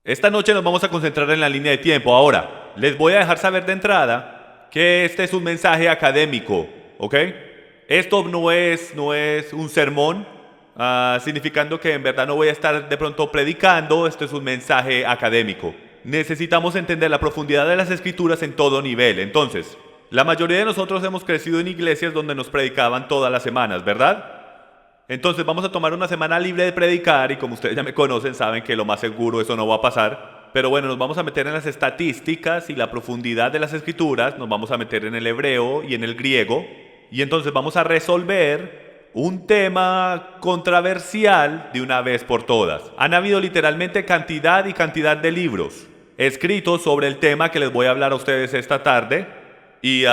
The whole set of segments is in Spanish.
Esta noche nos vamos a concentrar en la línea de tiempo. Ahora, les voy a dejar saber de entrada que este es un mensaje académico, ¿ok? Esto no es un sermón, significando que en verdad no voy a estar de pronto predicando. Esto es un mensaje académico. Necesitamos entender la profundidad de las escrituras en todo nivel. Entonces, la mayoría de nosotros hemos crecido en iglesias donde nos predicaban todas las semanas, ¿verdad? Entonces vamos a tomar una semana libre de predicar y como ustedes ya me conocen, saben que lo más seguro eso no va a pasar. Pero bueno, nos vamos a meter en las estadísticas y la profundidad de las escrituras, nos vamos a meter en el hebreo y en el griego y entonces vamos a resolver un tema controversial de una vez por todas. Han habido literalmente cantidad y cantidad de libros escritos sobre el tema que les voy a hablar a ustedes esta tarde. Y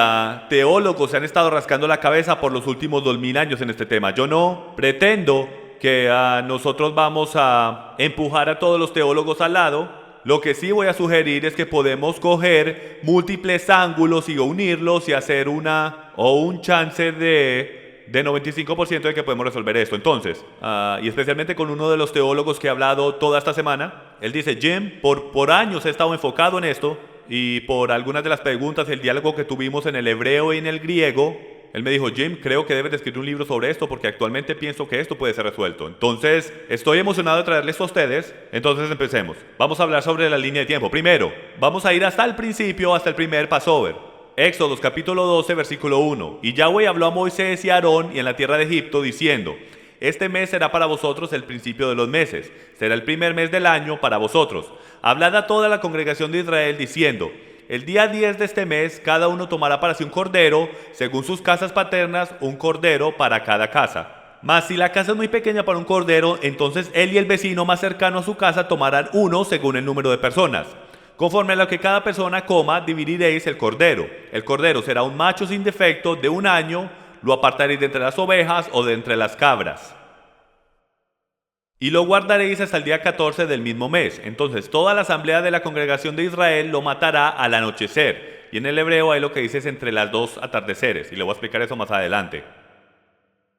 teólogos se han estado rascando la cabeza por los últimos 2000 años en este tema. Yo no pretendo que nosotros vamos a empujar a todos los teólogos al lado. Lo que sí voy a sugerir es que podemos coger múltiples ángulos y unirlos y hacer un chance de 95% de que podemos resolver esto. Entonces, y especialmente con uno de los teólogos que he hablado toda esta semana, él dice: Jim, por años he estado enfocado en esto. Y por algunas de las preguntas, el diálogo que tuvimos en el hebreo y en el griego, él me dijo: Jim, creo que debes de escribir un libro sobre esto porque actualmente pienso que esto puede ser resuelto. Entonces, estoy emocionado de traerles esto a ustedes. Entonces, empecemos. Vamos a hablar sobre la línea de tiempo. Primero, vamos a ir hasta el principio, hasta el primer Passover. Éxodos capítulo 12, versículo 1. Y Yahweh habló a Moisés y a Aarón y en la tierra de Egipto, diciendo: este mes será para vosotros el principio de los meses, será el primer mes del año para vosotros. Hablad a toda la congregación de Israel diciendo: el día 10 de este mes cada uno tomará para sí un cordero, según sus casas paternas, un cordero para cada casa. Mas si la casa es muy pequeña para un cordero, entonces él y el vecino más cercano a su casa tomarán uno según el número de personas. Conforme a lo que cada persona coma, dividiréis el cordero. El cordero será un macho sin defecto de un año. Lo apartaréis de entre las ovejas o de entre las cabras. Y lo guardaréis hasta el día 14 del mismo mes. Entonces toda la asamblea de la congregación de Israel lo matará al anochecer. Y en el hebreo hay lo que dice es entre las dos atardeceres. Y le voy a explicar eso más adelante.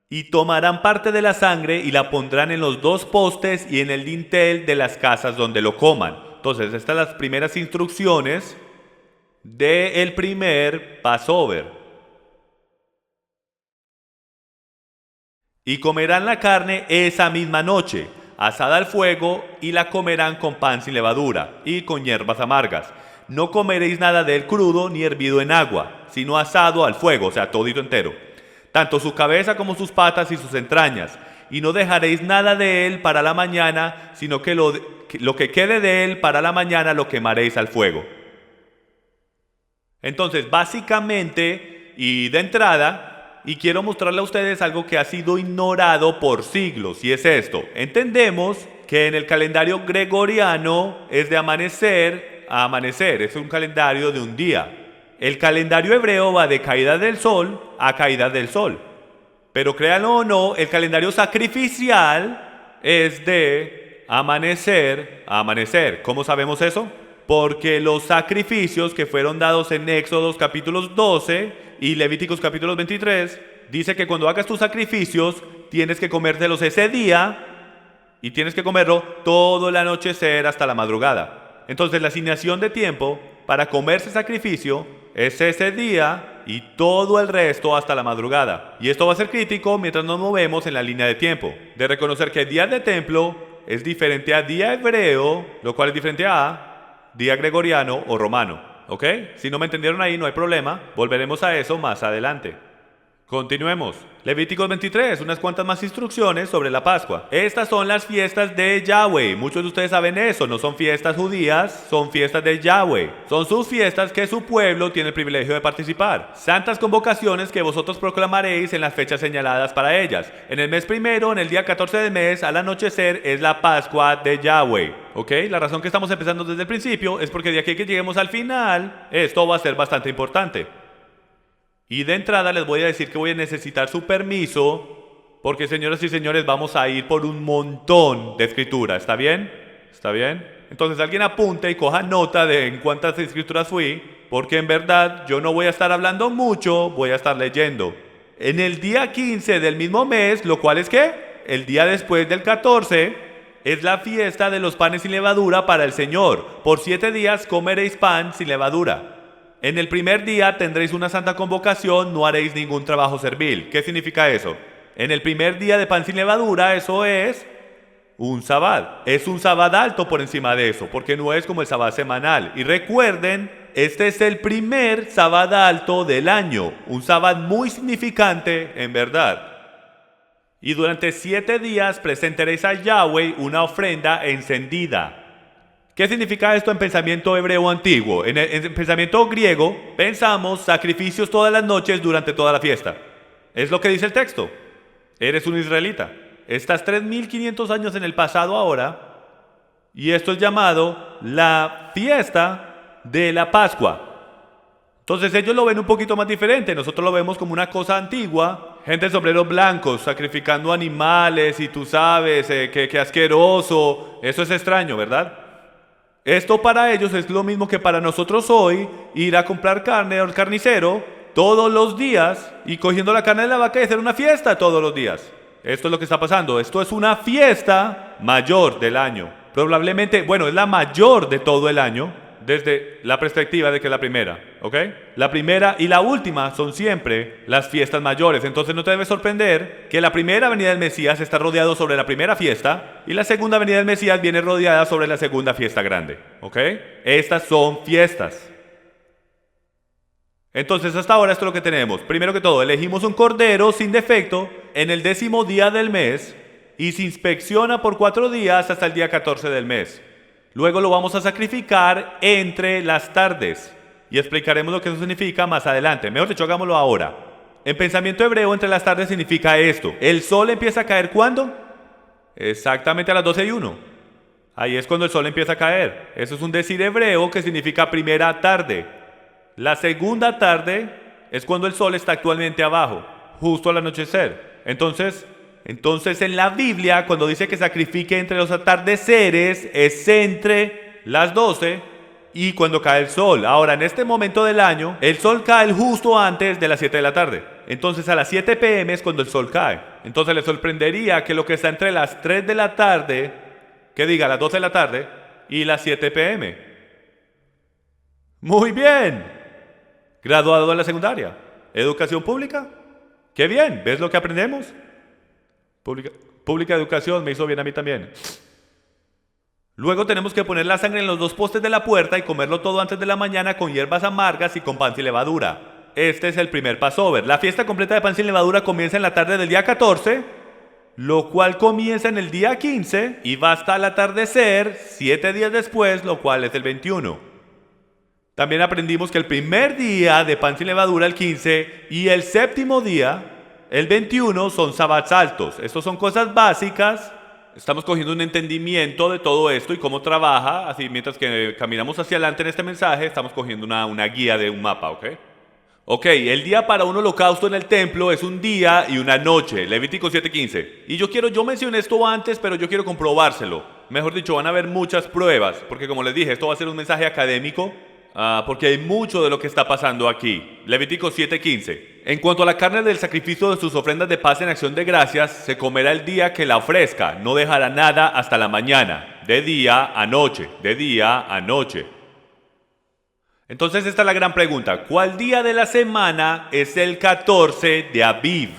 Y tomarán parte de la sangre y la pondrán en los dos postes y en el dintel de las casas donde lo coman. Entonces estas son las primeras instrucciones del primer Passover. Y comerán la carne esa misma noche, asada al fuego, y la comerán con pan sin levadura y con hierbas amargas. No comeréis nada de él crudo ni hervido en agua, sino asado al fuego, o sea, todito entero. Tanto su cabeza como sus patas y sus entrañas. Y no dejaréis nada de él para la mañana, sino que lo que quede de él para la mañana lo quemaréis al fuego. Entonces, básicamente, y de entrada, y quiero mostrarle a ustedes algo que ha sido ignorado por siglos, y es esto. Entendemos que en el calendario gregoriano es de amanecer a amanecer, es un calendario de un día. El calendario hebreo va de caída del sol a caída del sol. Pero créanlo o no, el calendario sacrificial es de amanecer a amanecer. ¿Cómo sabemos eso? Porque los sacrificios que fueron dados en Éxodos capítulos 12 y Levíticos capítulos 23, dice que cuando hagas tus sacrificios tienes que comértelos ese día y tienes que comerlo todo el anochecer hasta la madrugada. Entonces la asignación de tiempo para comer ese sacrificio es ese día y todo el resto hasta la madrugada. Y esto va a ser crítico mientras nos movemos en la línea de tiempo, de reconocer que el día de templo es diferente a día hebreo, lo cual es diferente a día gregoriano o romano, ¿ok? Si no me entendieron ahí, no hay problema, volveremos a eso más adelante. Continuemos. Levíticos 23, unas cuantas más instrucciones sobre la Pascua. Estas son las fiestas de Yahweh. Muchos de ustedes saben eso, no son fiestas judías, son fiestas de Yahweh. Son sus fiestas que su pueblo tiene el privilegio de participar. Santas convocaciones que vosotros proclamaréis en las fechas señaladas para ellas. En el mes primero, en el día 14 del mes, al anochecer, es la Pascua de Yahweh. ¿Ok? La razón que estamos empezando desde el principio es porque de aquí a que lleguemos al final, esto va a ser bastante importante. Y de entrada les voy a decir que voy a necesitar su permiso, porque señoras y señores, vamos a ir por un montón de escritura. ¿Está bien? ¿Está bien? Entonces alguien apunte y coja nota de en cuántas escrituras fui, porque en verdad yo no voy a estar hablando mucho, voy a estar leyendo. En el día 15 del mismo mes, lo cual es ¿qué? El día después del 14, Es la fiesta de los panes sin levadura para el Señor. Por 7 días comeréis pan sin levadura. En el primer día tendréis una santa convocación, no haréis ningún trabajo servil. ¿Qué significa eso? En el primer día de pan sin levadura, eso es un sabbat. Es un sabbat alto por encima de eso, porque no es como el sabbat semanal. Y recuerden, este es el primer sabbat alto del año. Un sabbat muy significante, en verdad. Y durante 7 días presentaréis a Yahweh una ofrenda encendida. ¿Qué significa esto en pensamiento hebreo antiguo? En pensamiento griego, pensamos sacrificios todas las noches durante toda la fiesta. Es lo que dice el texto. Eres un israelita. Estás 3500 años en el pasado ahora, y esto es llamado la fiesta de la Pascua. Entonces ellos lo ven un poquito más diferente. Nosotros lo vemos como una cosa antigua. Gente de sombreros blancos sacrificando animales y tú sabes, que asqueroso. Eso es extraño, ¿verdad? Esto para ellos es lo mismo que para nosotros hoy, ir a comprar carne al carnicero todos los días y cogiendo la carne de la vaca y hacer una fiesta todos los días. Esto es lo que está pasando. Esto es una fiesta mayor del año. Probablemente, bueno, es la mayor de todo el año desde la perspectiva de que es la primera, ¿ok? La primera y la última son siempre las fiestas mayores. Entonces no te debe sorprender que la primera venida del Mesías está rodeado sobre la primera fiesta y la segunda venida del Mesías viene rodeada sobre la segunda fiesta grande, ¿ok? Estas son fiestas. Entonces hasta ahora esto es lo que tenemos. Primero que todo, elegimos un cordero sin defecto en el 10º día del mes y se inspecciona por 4 días hasta el día 14 del mes. Luego lo vamos a sacrificar entre las tardes y explicaremos lo que eso significa más adelante. Mejor dicho, hagámoslo ahora. En pensamiento hebreo, entre las tardes significa esto. El sol empieza a caer ¿cuándo? Exactamente a las 12:01. Ahí es cuando el sol empieza a caer. Eso es un decir hebreo que significa primera tarde. La segunda tarde es cuando el sol está actualmente abajo, justo al anochecer. Entonces en la Biblia, cuando dice que sacrifique entre los atardeceres, es entre las 12 y cuando cae el sol. Ahora, en este momento del año, el sol cae justo antes de las 7 de la tarde. Entonces, a las 7 p.m. es cuando el sol cae. Entonces, le sorprendería que lo que está entre las 3 de la tarde, que diga las 12 de la tarde, y las 7 p.m. Muy bien. Graduado de la secundaria. ¿Educación pública? ¡Qué bien! ¿Ves lo que aprendemos? Pública educación me hizo bien a mí también. Luego tenemos que poner la sangre en los 2 postes de la puerta y comerlo todo antes de la mañana con hierbas amargas y con pan sin levadura. Este es el primer Passover. La fiesta completa de pan sin levadura comienza en la tarde del día 14, lo cual comienza en el día 15 y va hasta el atardecer 7 días después, lo cual es el 21. También aprendimos que el primer día de pan sin levadura, el 15, y el séptimo día, el 21, son sabbats altos. Estas son cosas básicas. Estamos cogiendo un entendimiento de todo esto y cómo trabaja. Así, mientras que caminamos hacia adelante en este mensaje, estamos cogiendo una guía de un mapa, ¿ok? Ok, el día para un holocausto en el templo es un día y una noche. Levítico 7:15. Y yo mencioné esto antes, pero yo quiero comprobárselo. Mejor dicho, van a haber muchas pruebas, porque como les dije, esto va a ser un mensaje académico. Porque hay mucho de lo que está pasando aquí. Levítico 7:15. En cuanto a la carne del sacrificio de sus ofrendas de paz en acción de gracias, se comerá el día que la ofrezca, no dejará nada hasta la mañana, de día a noche, de día a noche. Entonces esta es la gran pregunta: ¿cuál día de la semana es el 14 de Aviv?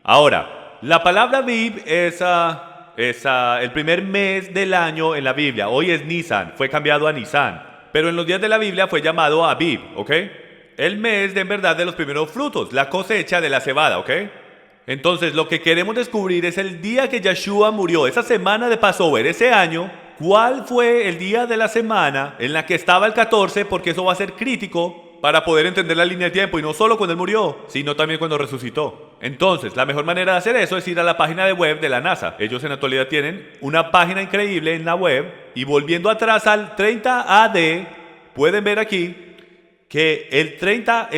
Ahora, la palabra Aviv es el primer mes del año en la Biblia. Hoy es Nisan, fue cambiado a Nisan. Pero en los días de la Biblia fue llamado Aviv, ¿ok? El mes de en verdad de los primeros frutos, la cosecha de la cebada, ¿ok? Entonces lo que queremos descubrir es el día que Yeshua murió, esa semana de Passover, ese año. ¿Cuál fue el día de la semana en la que estaba el 14? Porque eso va a ser crítico para poder entender la línea de tiempo, y no solo cuando él murió, sino también cuando resucitó. Entonces, la mejor manera de hacer eso es ir a la página de web de la NASA. Ellos en la actualidad tienen una página increíble en la web, y volviendo atrás al 30 AD, pueden ver aquí que el 30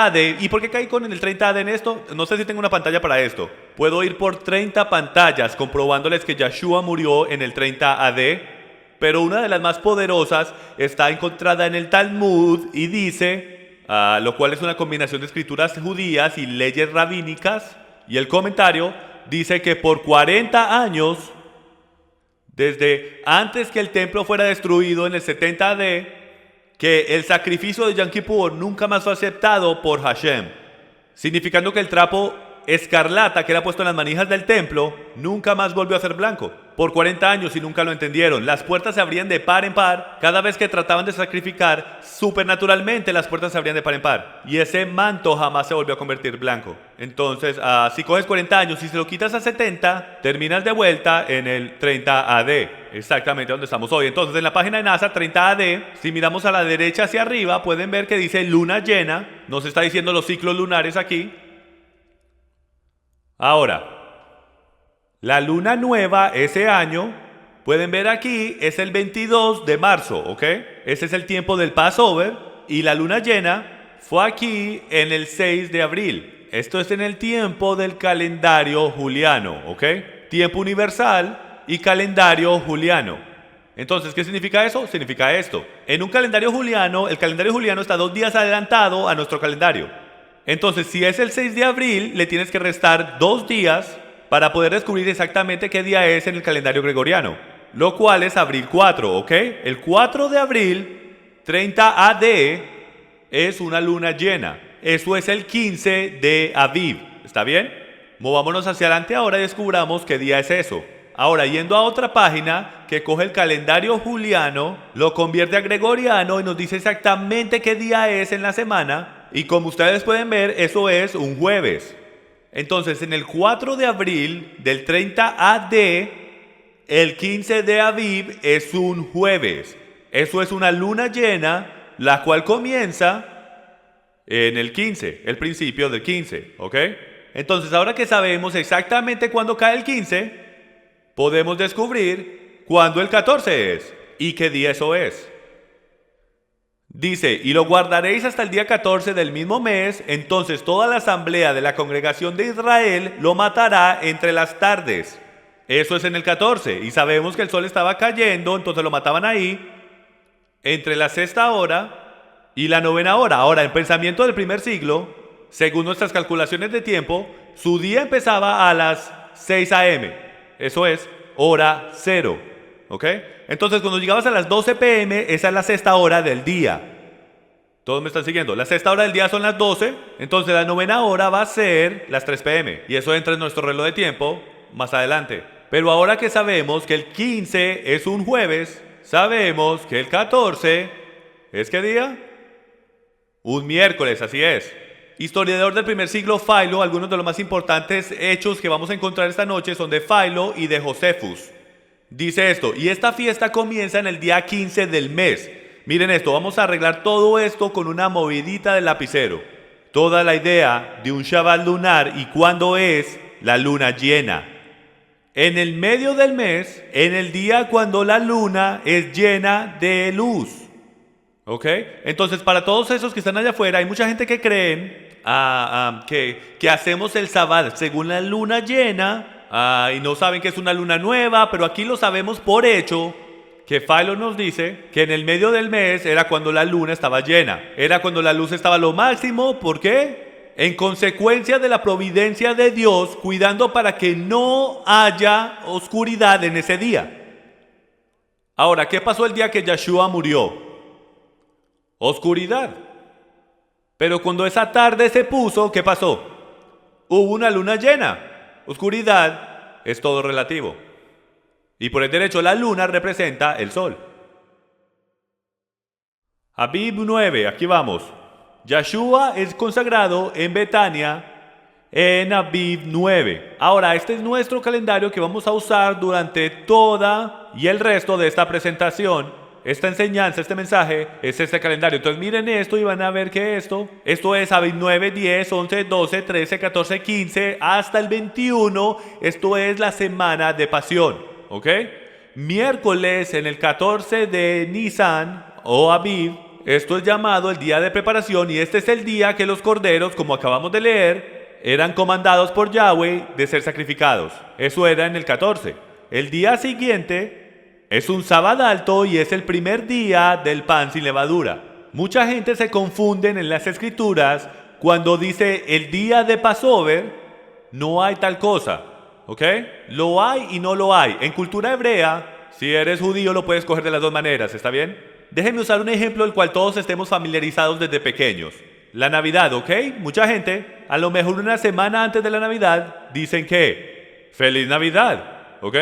AD, ¿y por qué caí con el 30 AD en esto? No sé si tengo una pantalla para esto. Puedo ir por 30 pantallas comprobándoles que Yeshua murió en el 30 AD, pero una de las más poderosas está encontrada en el Talmud y dice, lo cual es una combinación de escrituras judías y leyes rabínicas, y el comentario dice que por 40 años desde antes que el templo fuera destruido en el 70 AD, que el sacrificio de Yom Kippur nunca más fue aceptado por Hashem, significando que el trapo escarlata que era puesto en las manijas del templo nunca más volvió a ser blanco. Por 40 años y nunca lo entendieron. Las puertas se abrían de par en par. Cada vez que trataban de sacrificar, supernaturalmente las puertas se abrían de par en par. Y ese manto jamás se volvió a convertir blanco. Entonces, si coges 40 años y se lo quitas a 70, terminas de vuelta en el 30 AD. Exactamente donde estamos hoy. Entonces, en la página de NASA, 30 AD, si miramos a la derecha hacia arriba, pueden ver que dice luna llena. Nos está diciendo los ciclos lunares aquí. Ahora, la luna nueva ese año, pueden ver aquí, es el 22 de marzo, ¿ok? Ese es el tiempo del Passover. Y la luna llena fue aquí en el 6 de abril. Esto es en el tiempo del calendario juliano, ¿ok? Tiempo universal y calendario juliano. Entonces, ¿qué significa eso? Significa esto. En un calendario juliano, el calendario juliano está 2 días adelantado a nuestro calendario. Entonces, si es el 6 de abril, le tienes que restar 2 días para poder descubrir exactamente qué día es en el calendario gregoriano, lo cual es abril 4, ¿ok? El 4 de abril, 30 AD, es una luna llena. Eso es el 15 de Aviv, ¿está bien? Movámonos hacia adelante ahora y descubramos qué día es eso. Ahora, yendo a otra página que coge el calendario juliano, lo convierte a gregoriano y nos dice exactamente qué día es en la semana. Y como ustedes pueden ver, eso es un jueves. Entonces, en el 4 de abril del 30 AD, el 15 de Aviv es un jueves. Eso es una luna llena, la cual comienza en el 15, el principio del 15, ¿ok? Entonces, ahora que sabemos exactamente cuándo cae el 15, podemos descubrir cuándo el 14 es y qué día eso es. Dice, y lo guardaréis hasta el día 14 del mismo mes, entonces toda la asamblea de la congregación de Israel lo matará entre las tardes. Eso es en el 14, y sabemos que el sol estaba cayendo, entonces lo mataban ahí, entre la 6ª hora y la 9ª hora. Ahora, en pensamiento del primer siglo, según nuestras calculaciones de tiempo, su día empezaba a las 6 a.m., eso es, hora 0, ¿ok? Entonces, cuando llegabas a las 12 p.m., esa es la 6ª hora del día. ¿Todos me están siguiendo? La 6ª hora del día son las 12, entonces la 9ª hora va a ser las 3 p.m. Y eso entra en nuestro reloj de tiempo más adelante. Pero ahora que sabemos que el 15 es un jueves, sabemos que el 14 ¿es qué día? Un miércoles, así es. Historiador del primer siglo, Philo, algunos de los más importantes hechos que vamos a encontrar esta noche son de Philo y de Josefus. Dice esto, y esta fiesta comienza en el día 15 del mes. Miren esto, vamos a arreglar todo esto con una movidita del lapicero. Toda la idea de un Shabbat lunar y cuándo es la luna llena. En el medio del mes, en el día cuando la luna es llena de luz. ¿Ok? Entonces, para todos esos que están allá afuera, hay mucha gente que creen que hacemos el Sabbat según la luna llena. Y no saben que es una luna nueva, pero aquí lo sabemos por hecho, que Philo nos dice que en el medio del mes era cuando la luna estaba llena, era cuando la luz estaba a lo máximo. ¿Por qué? En consecuencia de la providencia de Dios, cuidando para que no haya oscuridad en ese día. Ahora, ¿qué pasó el día que Yeshua murió? Oscuridad. Pero cuando esa tarde se puso, ¿qué pasó? Hubo una luna llena. Oscuridad es todo relativo. Y por el derecho, la luna representa el sol. Aviv 9, aquí vamos. Yeshua es consagrado en Betania en Aviv 9. Ahora, este es nuestro calendario que vamos a usar durante toda y el resto de esta presentación. Esta enseñanza, este mensaje, es este calendario. Entonces miren esto y van a ver que esto es Aviv 9, 10, 11, 12, 13, 14, 15, hasta el 21. Esto es la semana de pasión, ¿ok? Miércoles en el 14 de Nisan o Aviv, esto es llamado el día de preparación, y este es el día que los corderos, como acabamos de leer, eran comandados por Yahweh de ser sacrificados. Eso era en el 14. El día siguiente es un sábado alto y es el primer día del pan sin levadura. Mucha gente se confunde en las escrituras cuando dice el día de Passover. No hay tal cosa, ¿ok? Lo hay y no lo hay. En cultura hebrea Si eres judío lo puedes coger de las dos maneras, ¿está bien? Déjenme usar un ejemplo del cual todos estemos familiarizados desde pequeños. La Navidad, ¿ok? Mucha gente, a lo mejor una semana antes de la Navidad, dicen que ¡Feliz Navidad! ¿Ok?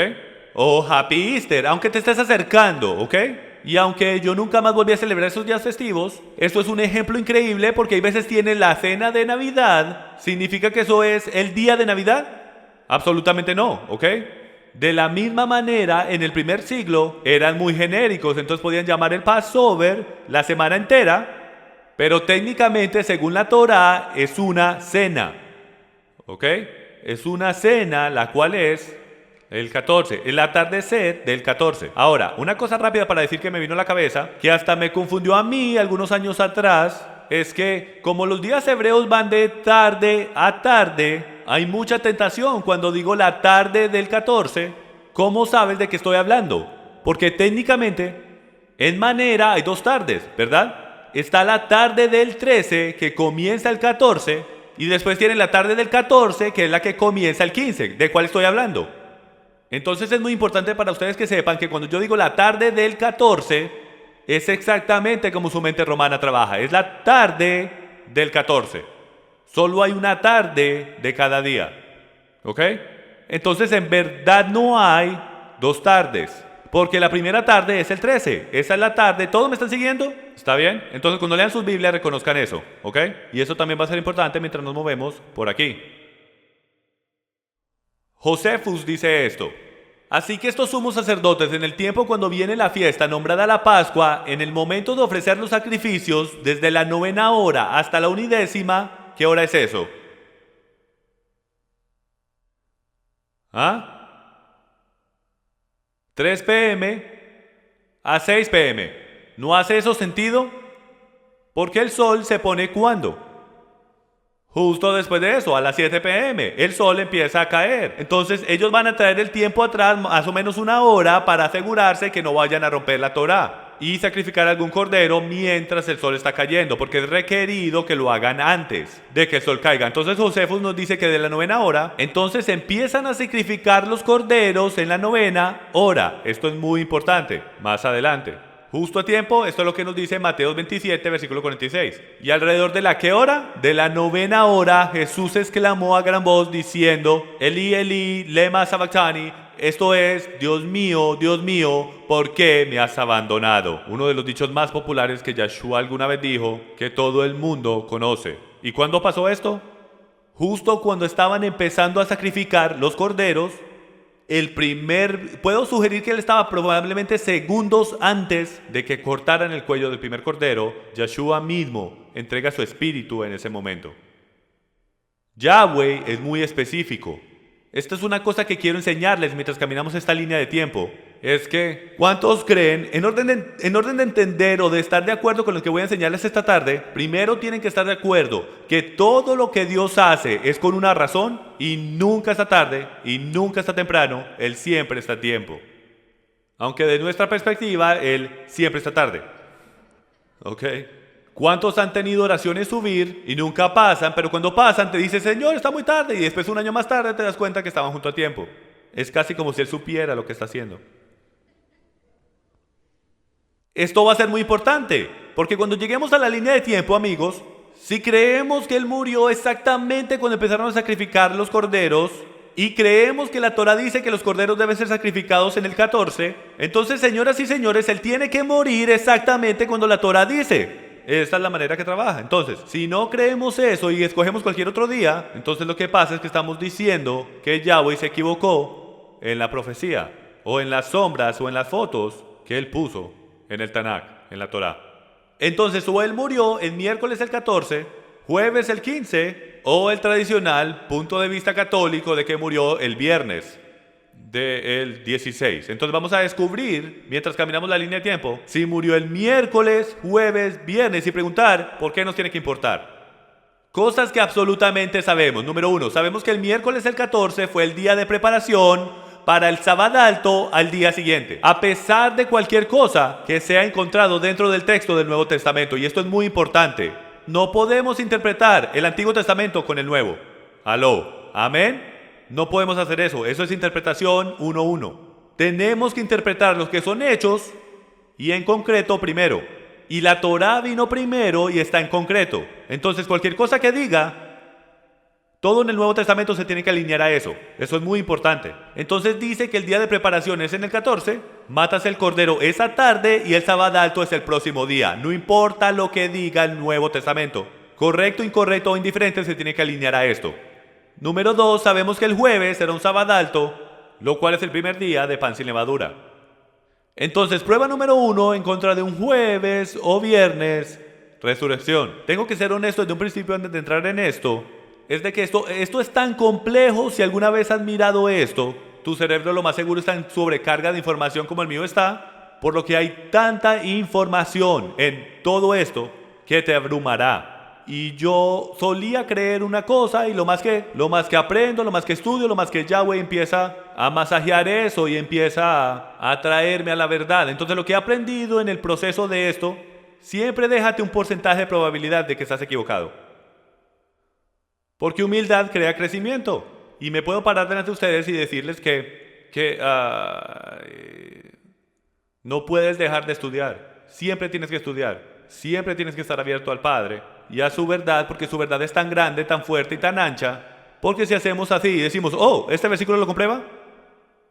O Happy Easter, aunque te estés acercando, ¿ok? Y aunque yo nunca más volví a celebrar esos días festivos, esto es un ejemplo increíble porque hay veces tiene la cena de Navidad. ¿Significa que eso es el día de Navidad? Absolutamente no, ¿ok? De la misma manera, en el primer siglo eran muy genéricos, entonces podían llamar el Passover la semana entera, pero técnicamente, según la Torá, es una cena, ¿ok? Es una cena la cual es el 14, el atardecer del 14. Ahora, una cosa rápida para decir que me vino a la cabeza, que hasta me confundió a mí algunos años atrás, es que como los días hebreos van de tarde a tarde, hay mucha tentación cuando digo la tarde del 14. ¿Cómo sabes de qué estoy hablando? Porque técnicamente, en manera hay dos tardes, ¿verdad? Está la tarde del 13 que comienza el 14 y después tienen la tarde del 14 que es la que comienza el 15. ¿De cuál estoy hablando? Entonces es muy importante para ustedes que sepan que cuando yo digo la tarde del 14, es exactamente como su mente romana trabaja. Es la tarde del 14. Solo hay una tarde de cada día. ¿Ok? Entonces en verdad no hay dos tardes. Porque la primera tarde es el 13. Esa es la tarde. ¿Todos me están siguiendo? ¿Está bien? Entonces cuando lean sus Biblias reconozcan eso. ¿Ok? Y eso también va a ser importante mientras nos movemos por aquí. Josefus dice esto: así que estos sumos sacerdotes en el tiempo cuando viene la fiesta nombrada la Pascua, en el momento de ofrecer los sacrificios, desde la 9ª hora hasta la 11ª, ¿qué hora es eso? ¿Ah? 3 p.m. a 6 p.m. ¿No hace eso sentido? Porque el sol se pone ¿cuándo? Justo después de eso, a las 7 p.m., el sol empieza a caer. Entonces ellos van a traer el tiempo atrás, más o menos una hora, para asegurarse que no vayan a romper la Torá y sacrificar algún cordero mientras el sol está cayendo, porque es requerido que lo hagan antes de que el sol caiga. Entonces Josefus nos dice que de la 9ª hora, entonces empiezan a sacrificar los corderos en la 9ª hora. Esto es muy importante, más adelante. Justo a tiempo, esto es lo que nos dice Mateo 27, versículo 46. Y alrededor de la ¿qué hora? De la 9ª hora, Jesús exclamó a gran voz diciendo: Elí, Elí, lema sabactani. Esto es: Dios mío, ¿por qué me has abandonado? Uno de los dichos más populares que Yeshua alguna vez dijo, que todo el mundo conoce. ¿Y cuándo pasó esto? Justo cuando estaban empezando a sacrificar los corderos. Puedo sugerir que él estaba probablemente segundos antes de que cortaran el cuello del primer cordero. Yeshua mismo entrega su espíritu en ese momento. Yahweh es muy específico. Esta es una cosa que quiero enseñarles mientras caminamos esta línea de tiempo. Es que, ¿cuántos creen, en orden de entender o de estar de acuerdo con lo que voy a enseñarles esta tarde, primero tienen que estar de acuerdo que todo lo que Dios hace es con una razón y nunca está tarde y nunca está temprano, Él siempre está a tiempo. Aunque de nuestra perspectiva, Él siempre está tarde. ¿Ok? ¿Cuántos han tenido oraciones subir y nunca pasan, pero cuando pasan te dice: Señor, está muy tarde, y después un año más tarde te das cuenta que estaban junto a tiempo? Es casi como si Él supiera lo que está haciendo. Esto va a ser muy importante, porque cuando lleguemos a la línea de tiempo, amigos, si creemos que Él murió exactamente cuando empezaron a sacrificar los corderos, y creemos que la Torá dice que los corderos deben ser sacrificados en el 14, entonces, señoras y señores, Él tiene que morir exactamente cuando la Torá dice. Esta es la manera que trabaja. Entonces, si no creemos eso y escogemos cualquier otro día, entonces lo que pasa es que estamos diciendo que Yahweh se equivocó en la profecía, o en las sombras, o en las fotos que Él puso en el Tanakh, en la Torá. Entonces, o Él murió el miércoles el 14, jueves el 15, o el tradicional punto de vista católico de que murió el viernes del 16. Entonces vamos a descubrir, mientras caminamos la línea de tiempo, si murió el miércoles, jueves, viernes, y preguntar por qué nos tiene que importar. Cosas que absolutamente sabemos. Número 1, sabemos que el miércoles el 14 fue el día de preparación para el Sabbat alto al día siguiente, a pesar de cualquier cosa que se ha encontrado dentro del texto del Nuevo Testamento. Y esto es muy importante. No podemos interpretar el Antiguo Testamento con el Nuevo. ¿Aló? ¿Amén? No podemos hacer eso. Eso es interpretación 1:1. tenemos que interpretar los que son hechos y en concreto primero. Y la Torá vino primero y está en concreto. Entonces cualquier cosa que diga, todo en el Nuevo Testamento se tiene que alinear a eso. Eso es muy importante. Entonces dice que el día de preparación es en el 14, matas el cordero esa tarde y el sábado alto es el próximo día. No importa lo que diga el Nuevo Testamento. Correcto, incorrecto o indiferente se tiene que alinear a esto. Número 2, sabemos que el jueves será un sábado alto, lo cual es el primer día de pan sin levadura. Entonces, prueba número 1 en contra de un jueves o viernes, resurrección. Tengo que ser honesto desde un principio antes de entrar en esto. Es de que esto es tan complejo. Si alguna vez has mirado esto, tu cerebro lo más seguro está en sobrecarga de información como el mío está, por lo que hay tanta información en todo esto que te abrumará. Y yo solía creer una cosa y lo más que aprendo, lo más que estudio, lo más que Yahweh empieza a masajear eso y empieza a traerme a la verdad. Entonces lo que he aprendido en el proceso de esto, siempre déjate un porcentaje de probabilidad de que estás equivocado. Porque humildad crea crecimiento. Y me puedo parar delante de ustedes y decirles que no puedes dejar de estudiar. Siempre tienes que estudiar. Siempre tienes que estar abierto al Padre y a su verdad, porque su verdad es tan grande, tan fuerte y tan ancha. Porque si hacemos así y decimos, ¿este versículo lo comprueba?,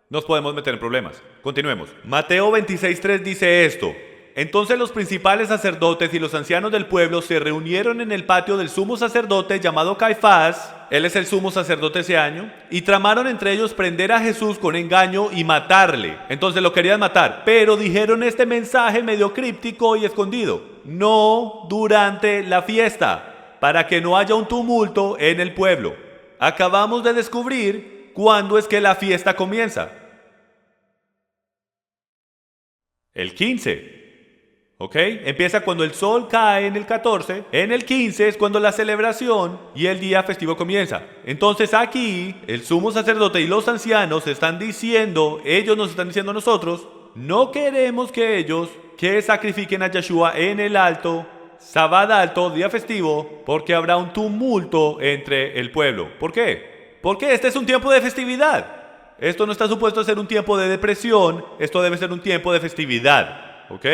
nos podemos meter en problemas. Continuemos. Mateo 26:3 dice esto: entonces los principales sacerdotes y los ancianos del pueblo se reunieron en el patio del sumo sacerdote llamado Caifás, él es el sumo sacerdote ese año, y tramaron entre ellos prender a Jesús con engaño y matarle. Entonces lo querían matar, pero dijeron este mensaje medio críptico y escondido: no durante la fiesta, para que no haya un tumulto en el pueblo. Acabamos de descubrir cuándo es que la fiesta comienza. El 15. ¿Ok? Empieza cuando el sol cae en el 14, en el 15 es cuando la celebración y el día festivo comienza. Entonces aquí el sumo sacerdote y los ancianos están diciendo, ellos nos están diciendo a nosotros, no queremos que ellos sacrifiquen a Yeshua en el alto, sábado alto, día festivo, porque habrá un tumulto entre el pueblo. ¿Por qué? Porque este es un tiempo de festividad. Esto no está supuesto a ser un tiempo de depresión, esto debe ser un tiempo de festividad. ¿Ok?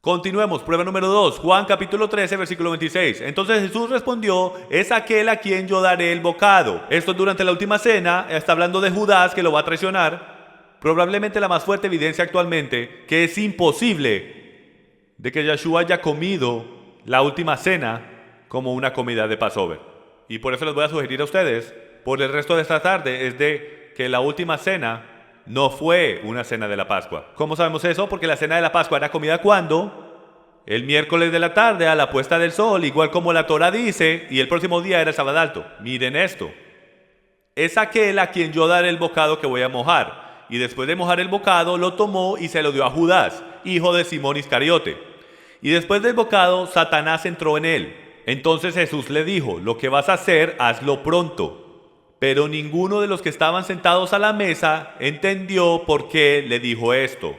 Continuemos, prueba número 2, Juan capítulo 13, versículo 26. Entonces Jesús respondió, es aquel a quien yo daré el bocado. Esto durante la última cena, está hablando de Judas que lo va a traicionar. Probablemente la más fuerte evidencia actualmente que es imposible de que Yeshua haya comido la última cena como una comida de Passover. Y por eso les voy a sugerir a ustedes, por el resto de esta tarde, es de que la última cena no fue una cena de la Pascua. ¿Cómo sabemos eso? Porque la cena de la Pascua era comida ¿cuándo? El miércoles de la tarde a la puesta del sol, igual como la Torah dice, y el próximo día era el sábado alto. Miren esto. Es aquel a quien yo daré el bocado que voy a mojar. Y después de mojar el bocado, lo tomó y se lo dio a Judas, hijo de Simón Iscariote. Y después del bocado, Satanás entró en él. Entonces Jesús le dijo, lo que vas a hacer, hazlo pronto. Pero ninguno de los que estaban sentados a la mesa entendió por qué le dijo esto.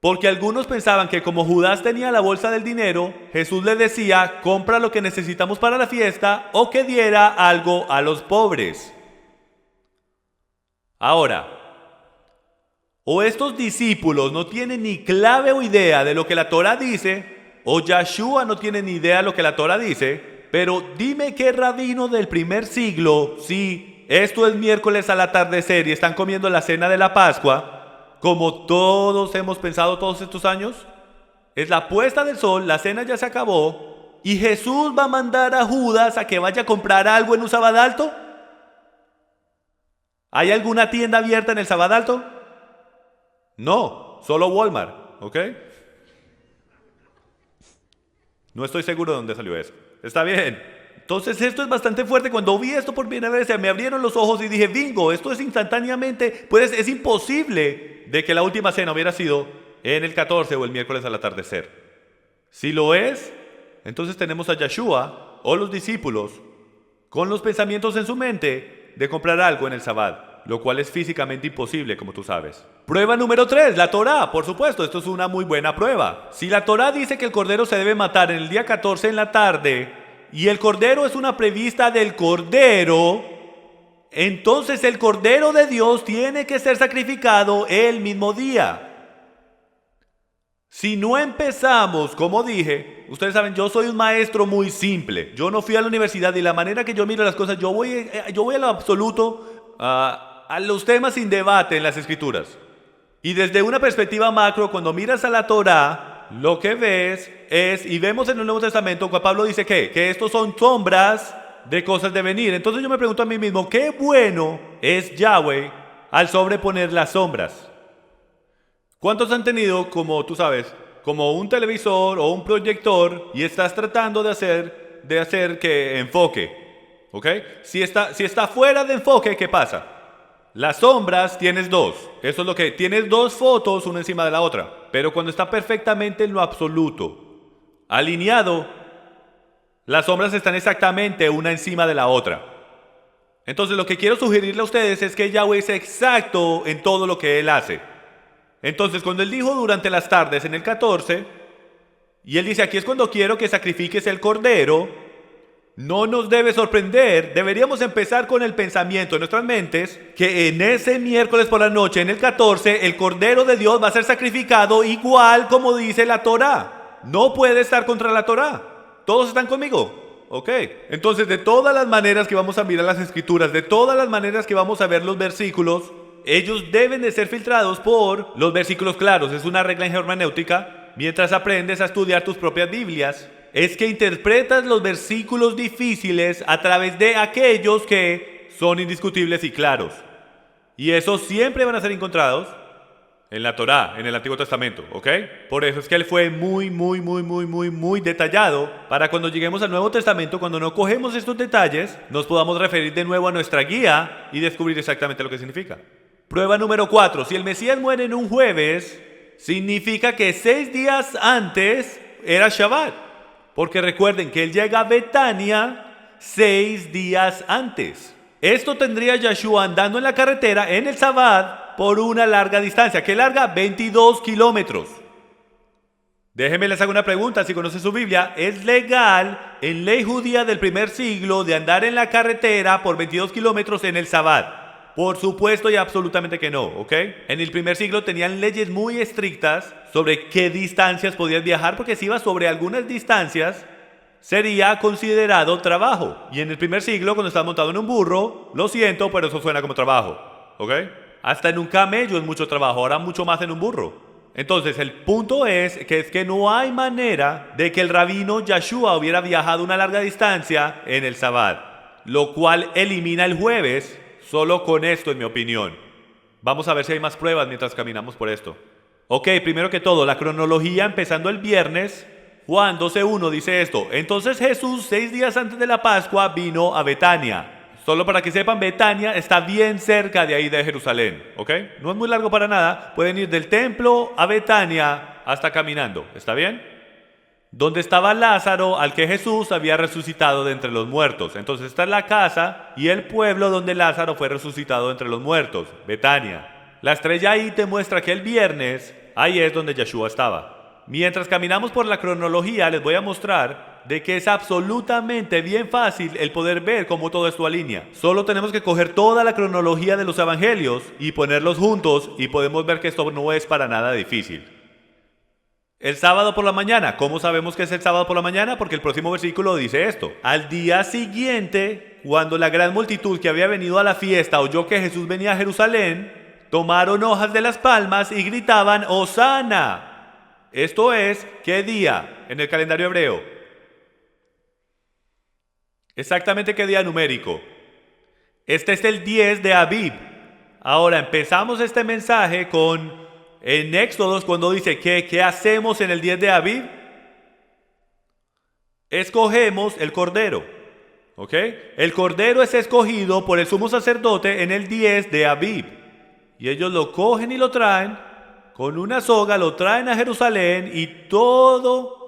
Porque algunos pensaban que como Judas tenía la bolsa del dinero, Jesús le decía, compra lo que necesitamos para la fiesta o que diera algo a los pobres. Ahora, o estos discípulos no tienen ni clave o idea de lo que la Torah dice, o Yeshua no tiene ni idea de lo que la Torah dice. Pero dime qué rabino del primer siglo, si esto es miércoles al atardecer y están comiendo la cena de la Pascua, como todos hemos pensado todos estos años, es la puesta del sol, la cena ya se acabó, y Jesús va a mandar a Judas a que vaya a comprar algo en un sábado alto. ¿Hay alguna tienda abierta en el sábado alto? No, solo Walmart, ¿ok? No estoy seguro de dónde salió eso. Está bien. Entonces esto es bastante fuerte. Cuando vi esto por primera vez, me abrieron los ojos y dije, bingo, esto es instantáneamente, pues es imposible de que la última cena hubiera sido en el 14 o el miércoles al atardecer. Si lo es, entonces tenemos a Yeshua o los discípulos con los pensamientos en su mente de comprar algo en el sábado, lo cual es físicamente imposible, como tú sabes. Prueba número 3, la Torá. Por supuesto, esto es una muy buena prueba. Si la Torá dice que el cordero se debe matar en el día 14 en la tarde, y el cordero es una prevista del cordero, entonces el Cordero de Dios tiene que ser sacrificado el mismo día. Si no empezamos, como dije, ustedes saben, yo soy un maestro muy simple. Yo no fui a la universidad y la manera que yo miro las cosas, yo voy a lo absoluto, a los temas sin debate en las Escrituras. Y desde una perspectiva macro, cuando miras a la Torá, lo que ves es, y vemos en el Nuevo Testamento, cuando Pablo dice que estos son sombras de cosas de venir. Entonces yo me pregunto a mí mismo, ¿qué bueno es Yahweh al sobreponer las sombras? ¿Cuántos han tenido, como tú sabes, como un televisor o un proyector y estás tratando de hacer que enfoque? ¿Ok? Si está fuera de enfoque, ¿qué pasa? Las sombras tienes dos. Eso es lo que tienes, dos fotos una encima de la otra. Pero cuando está perfectamente en lo absoluto, alineado, las sombras están exactamente una encima de la otra. Entonces lo que quiero sugerirle a ustedes es que Yahweh es exacto en todo lo que Él hace. Entonces, cuando Él dijo durante las tardes en el 14, y Él dice, aquí es cuando quiero que sacrifiques el cordero, no nos debe sorprender. Deberíamos empezar con el pensamiento en nuestras mentes, que en ese miércoles por la noche, en el 14, el cordero de Dios va a ser sacrificado igual como dice la Torá. No puede estar contra la Torá. ¿Todos están conmigo? Ok. Entonces, de todas las maneras que vamos a mirar las Escrituras, de todas las maneras que vamos a ver los versículos, ellos deben de ser filtrados por los versículos claros. Es una regla en hermenéutica. Mientras aprendes a estudiar tus propias Biblias, es que interpretas los versículos difíciles a través de aquellos que son indiscutibles y claros. Y esos siempre van a ser encontrados en la Torá, en el Antiguo Testamento, ¿ok? Por eso es que él fue muy detallado para cuando lleguemos al Nuevo Testamento, cuando no cogemos estos detalles, nos podamos referir de nuevo a nuestra guía y descubrir exactamente lo que significa. Prueba número 4. Si el Mesías muere en un jueves, significa que 6 días antes era Shabbat. Porque recuerden que él llega a Betania 6 días antes. Esto tendría Yeshua andando en la carretera en el Sabbat por una larga distancia. ¿Qué larga? 22 kilómetros. Déjenme les hago una pregunta. Si conocen su Biblia, ¿es legal en ley judía del primer siglo de andar en la carretera por 22 kilómetros en el Sabbat? Por supuesto y absolutamente que no, ¿ok? En el primer siglo tenían leyes muy estrictas sobre qué distancias podías viajar, porque si ibas sobre algunas distancias, sería considerado trabajo. Y en el primer siglo, cuando estás montado en un burro, lo siento, pero eso suena como trabajo, ¿ok? Hasta en un camello es mucho trabajo, ahora mucho más en un burro. Entonces, el punto es que no hay manera de que el rabino Yeshua hubiera viajado una larga distancia en el Sabbat, lo cual elimina el jueves. Solo con esto, en mi opinión. Vamos a ver si hay más pruebas mientras caminamos por esto. Ok, primero que todo, la cronología empezando el viernes. Juan 12:1 dice esto. Entonces Jesús, 6 días antes de la Pascua, vino a Betania. Solo para que sepan, Betania está bien cerca de ahí de Jerusalén. ¿Ok? No es muy largo para nada. Pueden ir del templo a Betania hasta caminando. ¿Está bien? Donde estaba Lázaro, al que Jesús había resucitado de entre los muertos. Entonces está la casa y el pueblo donde Lázaro fue resucitado de entre los muertos, Betania. La estrella ahí te muestra que el viernes, ahí es donde Yeshua estaba. Mientras caminamos por la cronología, les voy a mostrar de que es absolutamente bien fácil el poder ver cómo todo esto alinea. Solo tenemos que coger toda la cronología de los evangelios y ponerlos juntos y podemos ver que esto no es para nada difícil. El sábado por la mañana. ¿Cómo sabemos que es el sábado por la mañana? Porque el próximo versículo dice esto. Al día siguiente, cuando la gran multitud que había venido a la fiesta oyó que Jesús venía a Jerusalén, tomaron hojas de las palmas y gritaban, ¡Hosana! Esto es, ¿qué día en el calendario hebreo? Exactamente qué día numérico. Este es el 10 de Abib. Ahora empezamos este mensaje en Éxodos, cuando dice ¿qué hacemos en el 10 de Abib? Escogemos el cordero. ¿Ok? El cordero es escogido por el sumo sacerdote en el 10 de Abib. Y ellos lo cogen y lo traen con una soga, lo traen a Jerusalén y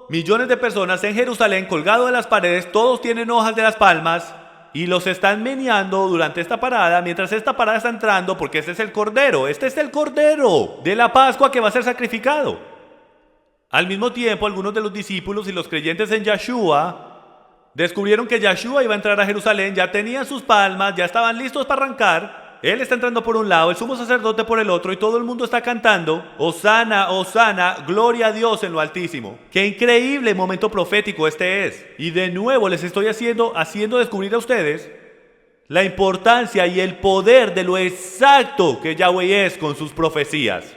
millones de personas en Jerusalén colgados de las paredes, todos tienen hojas de las palmas y los están meneando durante esta parada, mientras esta parada está entrando, porque este es el cordero de la Pascua que va a ser sacrificado. Al mismo tiempo, algunos de los discípulos y los creyentes en Yeshua Descubrieron que Yeshua iba a entrar a Jerusalén, ya tenían sus palmas, ya estaban listos para arrancar. Él está entrando por un lado, el sumo sacerdote por el otro, y todo el mundo está cantando: Hosana, Hosana, gloria a Dios en lo altísimo. Qué increíble momento profético este es. Y de nuevo les estoy haciendo descubrir a ustedes la importancia y el poder de lo exacto que Yahweh es con sus profecías.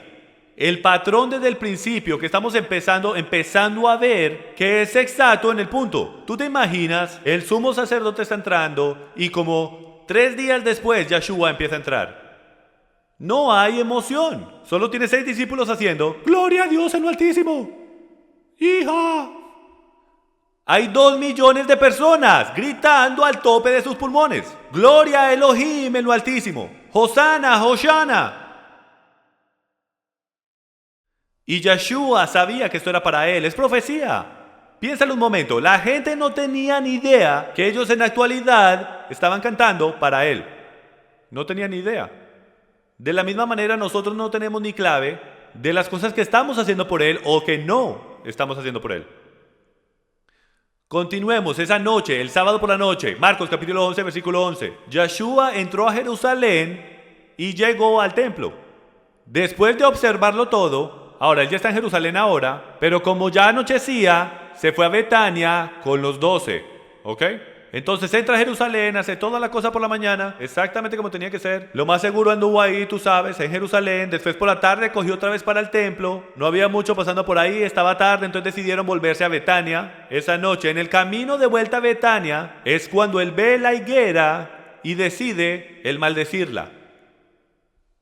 El patrón desde el principio que estamos empezando a ver que es exacto en el punto. Tú te imaginas, el sumo sacerdote está entrando y como 3 días después Yeshua empieza a entrar. No hay emoción. Solo tiene 6 discípulos haciendo gloria a Dios en lo altísimo. ¡Hija! Hay 2 millones de personas gritando al tope de sus pulmones: gloria a Elohim en lo altísimo. Hosana, Hoshana. Y Yeshua sabía que esto era para él, es profecía. Piénsalo un momento, la gente no tenía ni idea que ellos en la actualidad estaban cantando para él. No tenían ni idea. De la misma manera nosotros no tenemos ni clave de las cosas que estamos haciendo por él o que no estamos haciendo por él. Continuemos, esa noche, el sábado por la noche, Marcos capítulo 11, versículo 11. Yeshua entró a Jerusalén y llegó al templo. Después de observarlo todo, ahora, él ya está en Jerusalén ahora, pero como ya anochecía, se fue a Betania con los 12, ¿ok? Entonces entra a Jerusalén, hace toda la cosa por la mañana, exactamente como tenía que ser. Lo más seguro anduvo ahí, tú sabes, en Jerusalén. Después por la tarde cogió otra vez para el templo. No había mucho pasando por ahí, estaba tarde, entonces decidieron volverse a Betania. Esa noche, en el camino de vuelta a Betania, es cuando él ve la higuera y decide el maldecirla.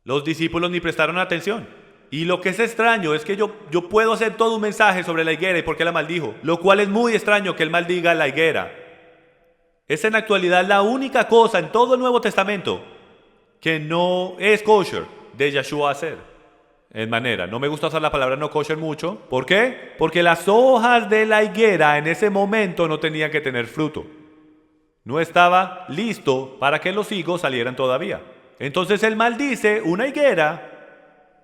Los discípulos ni prestaron atención. Y lo que es extraño es que yo puedo hacer todo un mensaje sobre la higuera y por qué la maldijo, lo cual es muy extraño que él maldiga la higuera. Es en la actualidad la única cosa en todo el Nuevo Testamento que no es kosher de Yeshua hacer. En manera, no me gusta usar la palabra no kosher mucho. ¿Por qué? Porque las hojas de la higuera en ese momento no tenían que tener fruto. No estaba listo para que los higos salieran todavía. Entonces él maldice una higuera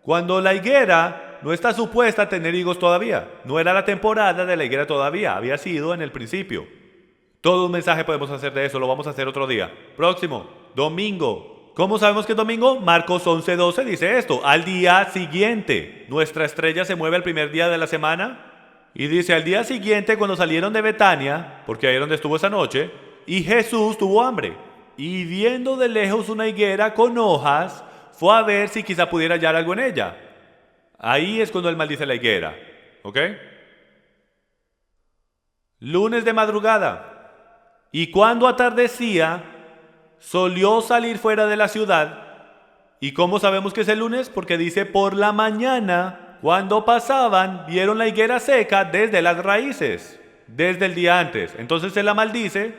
cuando la higuera no está supuesta a tener higos todavía. No era la temporada de la higuera todavía, había sido en el principio. Todo un mensaje podemos hacer de eso, lo vamos a hacer otro día. Próximo, domingo. ¿Cómo sabemos que es domingo? Marcos 11:12 dice esto: al día siguiente. Nuestra estrella se mueve al primer día de la semana. Y dice: al día siguiente, cuando salieron de Betania, porque ahí es donde estuvo esa noche, y Jesús tuvo hambre. Y viendo de lejos una higuera con hojas, fue a ver si quizá pudiera hallar algo en ella. Ahí es cuando él maldice la higuera. ¿Ok? Lunes de madrugada. Y cuando atardecía, solió salir fuera de la ciudad. ¿Y cómo sabemos que es el lunes? Porque dice: por la mañana, cuando pasaban, vieron la higuera seca desde las raíces, desde el día antes. Entonces él la maldice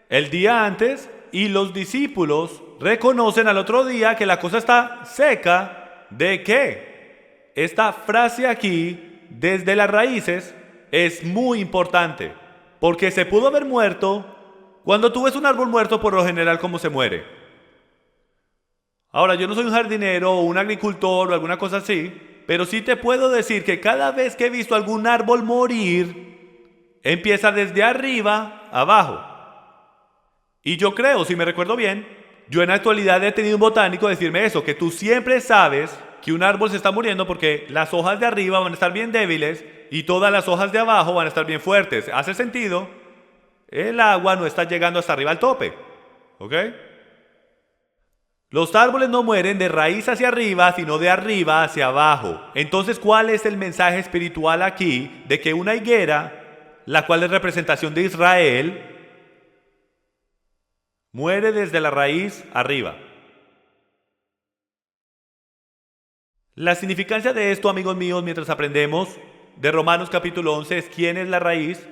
el día antes y los discípulos reconocen al otro día que la cosa está seca. ¿De qué? Esta frase aquí, desde las raíces, es muy importante. Porque se pudo haber muerto. Cuando tú ves un árbol muerto, por lo general, ¿cómo se muere? Ahora, yo no soy un jardinero o un agricultor o alguna cosa así, pero sí te puedo decir que cada vez que he visto algún árbol morir, empieza desde arriba abajo. Y yo creo, si me recuerdo bien, yo en la actualidad he tenido un botánico decirme eso, que tú siempre sabes que un árbol se está muriendo porque las hojas de arriba van a estar bien débiles y todas las hojas de abajo van a estar bien fuertes. ¿Hace sentido? El agua no está llegando hasta arriba al tope. ¿Ok? Los árboles no mueren de raíz hacia arriba, sino de arriba hacia abajo. Entonces, ¿cuál es el mensaje espiritual aquí de que una higuera, la cual es representación de Israel, muere desde la raíz arriba? La significancia de esto, amigos míos, mientras aprendemos de Romanos capítulo 11, es ¿quién es la raíz?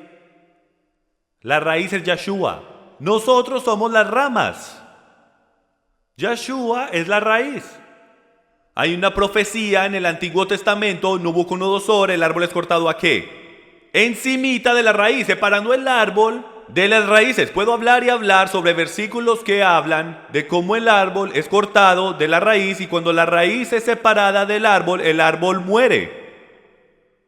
La raíz es Yeshua. Nosotros somos las ramas. Yeshua es la raíz. Hay una profecía en el Antiguo Testamento, Nabucodonosor, el árbol es cortado ¿a qué? Encimita de la raíz, separando el árbol de las raíces. Puedo hablar y hablar sobre versículos que hablan de cómo el árbol es cortado de la raíz y cuando la raíz es separada del árbol, el árbol muere.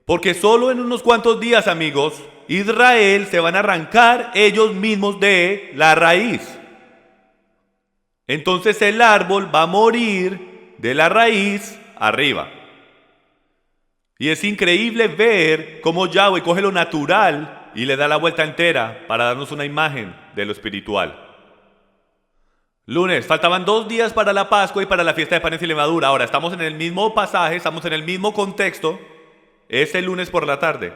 Porque solo en unos cuantos días, amigos, Israel se van a arrancar ellos mismos de la raíz. Entonces el árbol va a morir de la raíz arriba. Y es increíble ver cómo Yahweh coge lo natural y le da la vuelta entera para darnos una imagen de lo espiritual. Lunes, faltaban 2 días para la Pascua y para la fiesta de panes y levadura. Ahora, estamos en el mismo pasaje, estamos en el mismo contexto. Es el lunes por la tarde.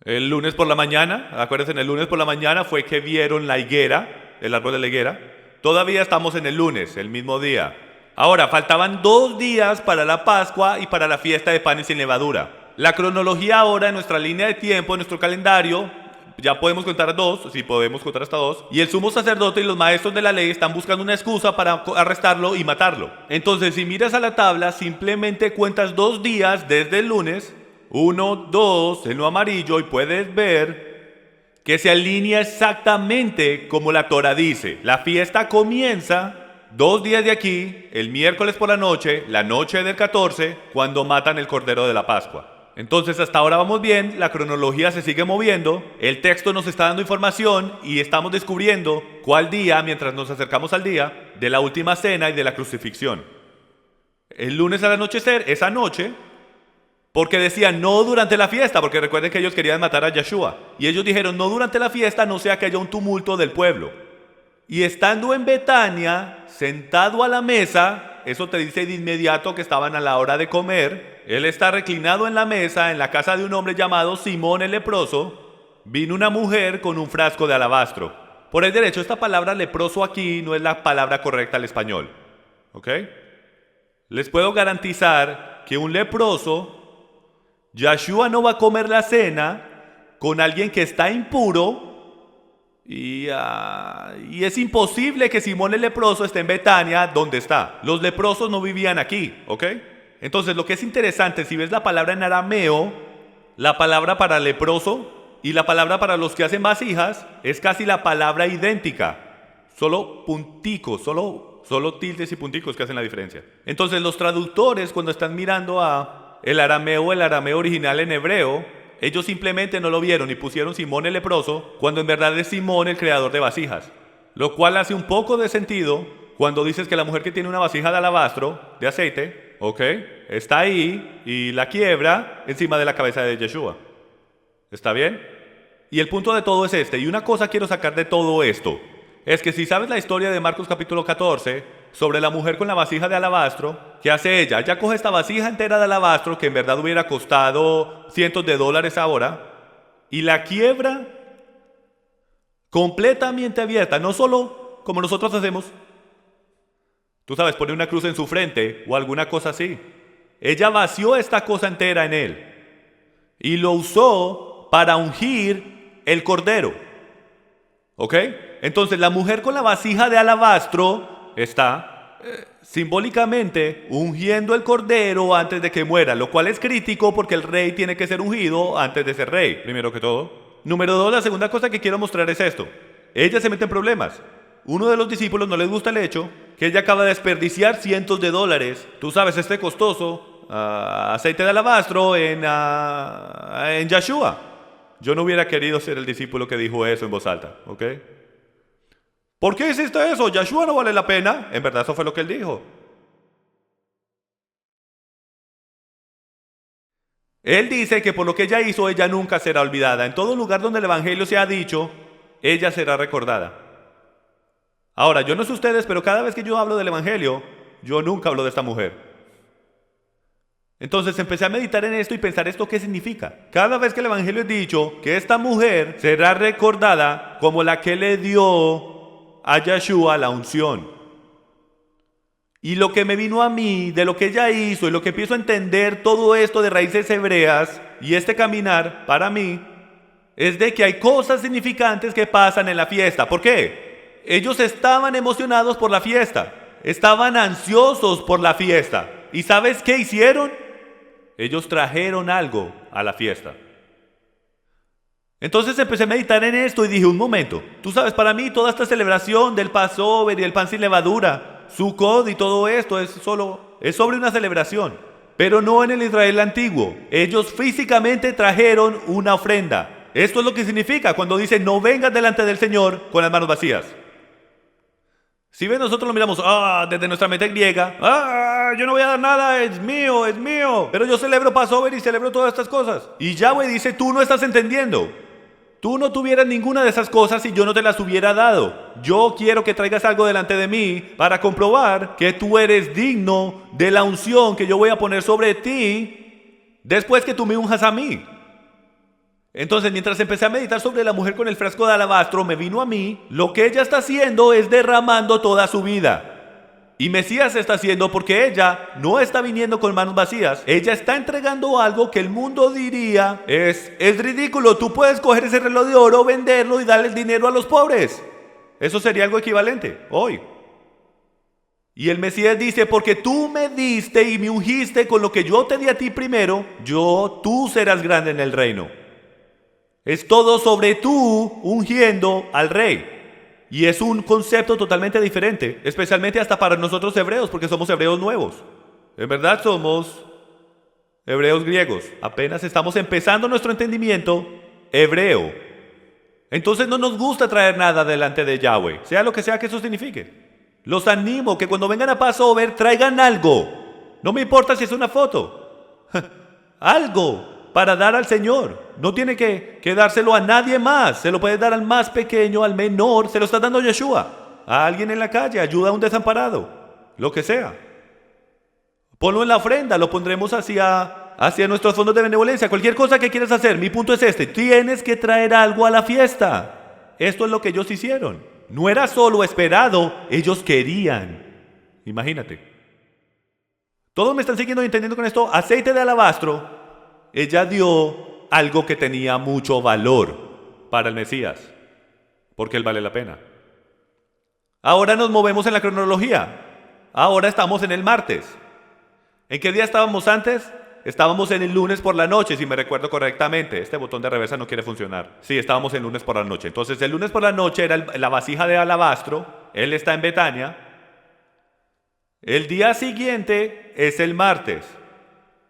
El lunes por la mañana, acuérdense, el lunes por la mañana fue que vieron la higuera, el árbol de la higuera. Todavía estamos en el lunes, el mismo día. Ahora, faltaban 2 días para la Pascua y para la fiesta de panes sin levadura. La cronología ahora en nuestra línea de tiempo, en nuestro calendario, ya podemos contar 2, si podemos contar hasta 2. Y el sumo sacerdote y los maestros de la ley están buscando una excusa para arrestarlo y matarlo. Entonces, si miras a la tabla, simplemente cuentas 2 días desde el lunes, 1, 2, en lo amarillo, y puedes ver que se alinea exactamente como la Torah dice. La fiesta comienza 2 días de aquí, el miércoles por la noche del 14, cuando matan el cordero de la Pascua. Entonces hasta ahora vamos bien, la cronología se sigue moviendo, el texto nos está dando información y estamos descubriendo cuál día, mientras nos acercamos al día de la última cena y de la crucifixión. El lunes al anochecer, esa noche, porque decían no durante la fiesta, porque recuerden que ellos querían matar a Yeshua. Y ellos dijeron no durante la fiesta, no sea que haya un tumulto del pueblo. Y estando en Betania, sentado a la mesa, eso te dice de inmediato que estaban a la hora de comer. Él está reclinado en la mesa, en la casa de un hombre llamado Simón el leproso. Vino una mujer con un frasco de alabastro. Por el derecho, esta palabra leproso aquí no es la palabra correcta al español. ¿Ok? Les puedo garantizar que un leproso, Yeshua no va a comer la cena con alguien que está impuro. Y es imposible que Simón el leproso esté en Betania, donde está. Los leprosos no vivían aquí, ¿ok? Entonces, lo que es interesante, si ves la palabra en arameo, la palabra para leproso y la palabra para los que hacen vasijas es casi la palabra idéntica. Solo punticos, solo tildes y punticos que hacen la diferencia. Entonces, los traductores, cuando están mirando el arameo original en hebreo, ellos simplemente no lo vieron y pusieron Simón el leproso, cuando en verdad es Simón el creador de vasijas. Lo cual hace un poco de sentido cuando dices que la mujer que tiene una vasija de alabastro, de aceite, ok, está ahí y la quiebra encima de la cabeza de Yeshua. ¿Está bien? Y el punto de todo es este, y una cosa quiero sacar de todo esto, es que si sabes la historia de Marcos capítulo 14, sobre la mujer con la vasija de alabastro, ¿qué hace ella? Ella coge esta vasija entera de alabastro, que en verdad hubiera costado cientos de dólares ahora, y la quiebra completamente abierta, no solo como nosotros hacemos. Tú sabes, pone una cruz en su frente o alguna cosa así. Ella vació esta cosa entera en él y lo usó para ungir el cordero. ¿Ok? Entonces la mujer con la vasija de alabastro está simbólicamente ungiendo el cordero antes de que muera, lo cual es crítico porque el rey tiene que ser ungido antes de ser rey, primero que todo. Número 2, la segunda cosa que quiero mostrar es esto. Ella se mete en problemas. Uno de los discípulos no les gusta el hecho que ella acaba de desperdiciar cientos de dólares. Tú sabes, este costoso aceite de alabastro en Yeshua. Yo no hubiera querido ser el discípulo que dijo eso en voz alta, ¿ok? ¿Por qué hiciste eso? Yeshua no vale la pena. En verdad eso fue lo que él dijo. Él dice que por lo que ella hizo, ella nunca será olvidada. En todo lugar donde el evangelio se ha dicho, ella será recordada. Ahora, yo no sé ustedes, pero cada vez que yo hablo del evangelio, yo nunca hablo de esta mujer. Entonces empecé a meditar en esto y pensar esto qué significa. Cada vez que el evangelio es dicho que esta mujer será recordada como la que le dio a Yeshua la unción. Y lo que me vino a mí de lo que ella hizo y lo que empiezo a entender todo esto de raíces hebreas y este caminar para mí es de que hay cosas significantes que pasan en la fiesta. ¿Por qué? Ellos estaban emocionados por la fiesta, estaban ansiosos por la fiesta. ¿Y sabes qué hicieron? Ellos trajeron algo a la fiesta. Entonces empecé a meditar en esto y dije, un momento, tú sabes, para mí toda esta celebración del Passover y el pan sin levadura, Sukkot y todo esto es sobre una celebración. Pero no en el Israel antiguo. Ellos físicamente trajeron una ofrenda. Esto es lo que significa cuando dice no vengas delante del Señor con las manos vacías. Si ven, nosotros lo miramos desde nuestra mente griega. Yo no voy a dar nada, es mío, es mío. Pero yo celebro Passover y celebro todas estas cosas. Y Yahweh dice, tú no estás entendiendo. Tú no tuvieras ninguna de esas cosas si yo no te las hubiera dado. Yo quiero que traigas algo delante de mí para comprobar que tú eres digno de la unción que yo voy a poner sobre ti después que tú me unjas a mí. Entonces, mientras empecé a meditar sobre la mujer con el frasco de alabastro, me vino a mí, lo que ella está haciendo es derramando toda su vida. Y Mesías está haciendo porque ella no está viniendo con manos vacías. Ella está entregando algo que el mundo diría es ridículo. Tú puedes coger ese reloj de oro, venderlo y darle el dinero a los pobres. Eso sería algo equivalente hoy. Y el Mesías dice, porque tú me diste y me ungiste con lo que yo te di a ti primero, tú serás grande en el reino. Es todo sobre tú ungiendo al rey. Y es un concepto totalmente diferente, especialmente hasta para nosotros hebreos, porque somos hebreos nuevos. En verdad somos hebreos griegos. Apenas estamos empezando nuestro entendimiento hebreo. Entonces no nos gusta traer nada delante de Yahweh, sea lo que sea que eso signifique. Los animo que cuando vengan a Passover traigan algo. No me importa si es una foto. Algo para dar al Señor. No tiene que dárselo a nadie más. Se lo puede dar al más pequeño, al menor. Se lo está dando Yeshua. A alguien en la calle. Ayuda a un desamparado. Lo que sea. Ponlo en la ofrenda. Lo pondremos hacia nuestros fondos de benevolencia. Cualquier cosa que quieras hacer. Mi punto es este. Tienes que traer algo a la fiesta. Esto es lo que ellos hicieron. No era solo esperado. Ellos querían. Imagínate. ¿Todos me están siguiendo y entendiendo con esto? Aceite de alabastro. Ella dio algo que tenía mucho valor para el Mesías, porque él vale la pena. Ahora nos movemos en la cronología. Ahora estamos en el martes. ¿En qué día estábamos antes? Estábamos en el lunes por la noche, si me recuerdo correctamente. Este botón de reversa no quiere funcionar. Sí, estábamos el lunes por la noche. Entonces el lunes por la noche era la vasija de alabastro. Él está en Betania. El día siguiente es el martes.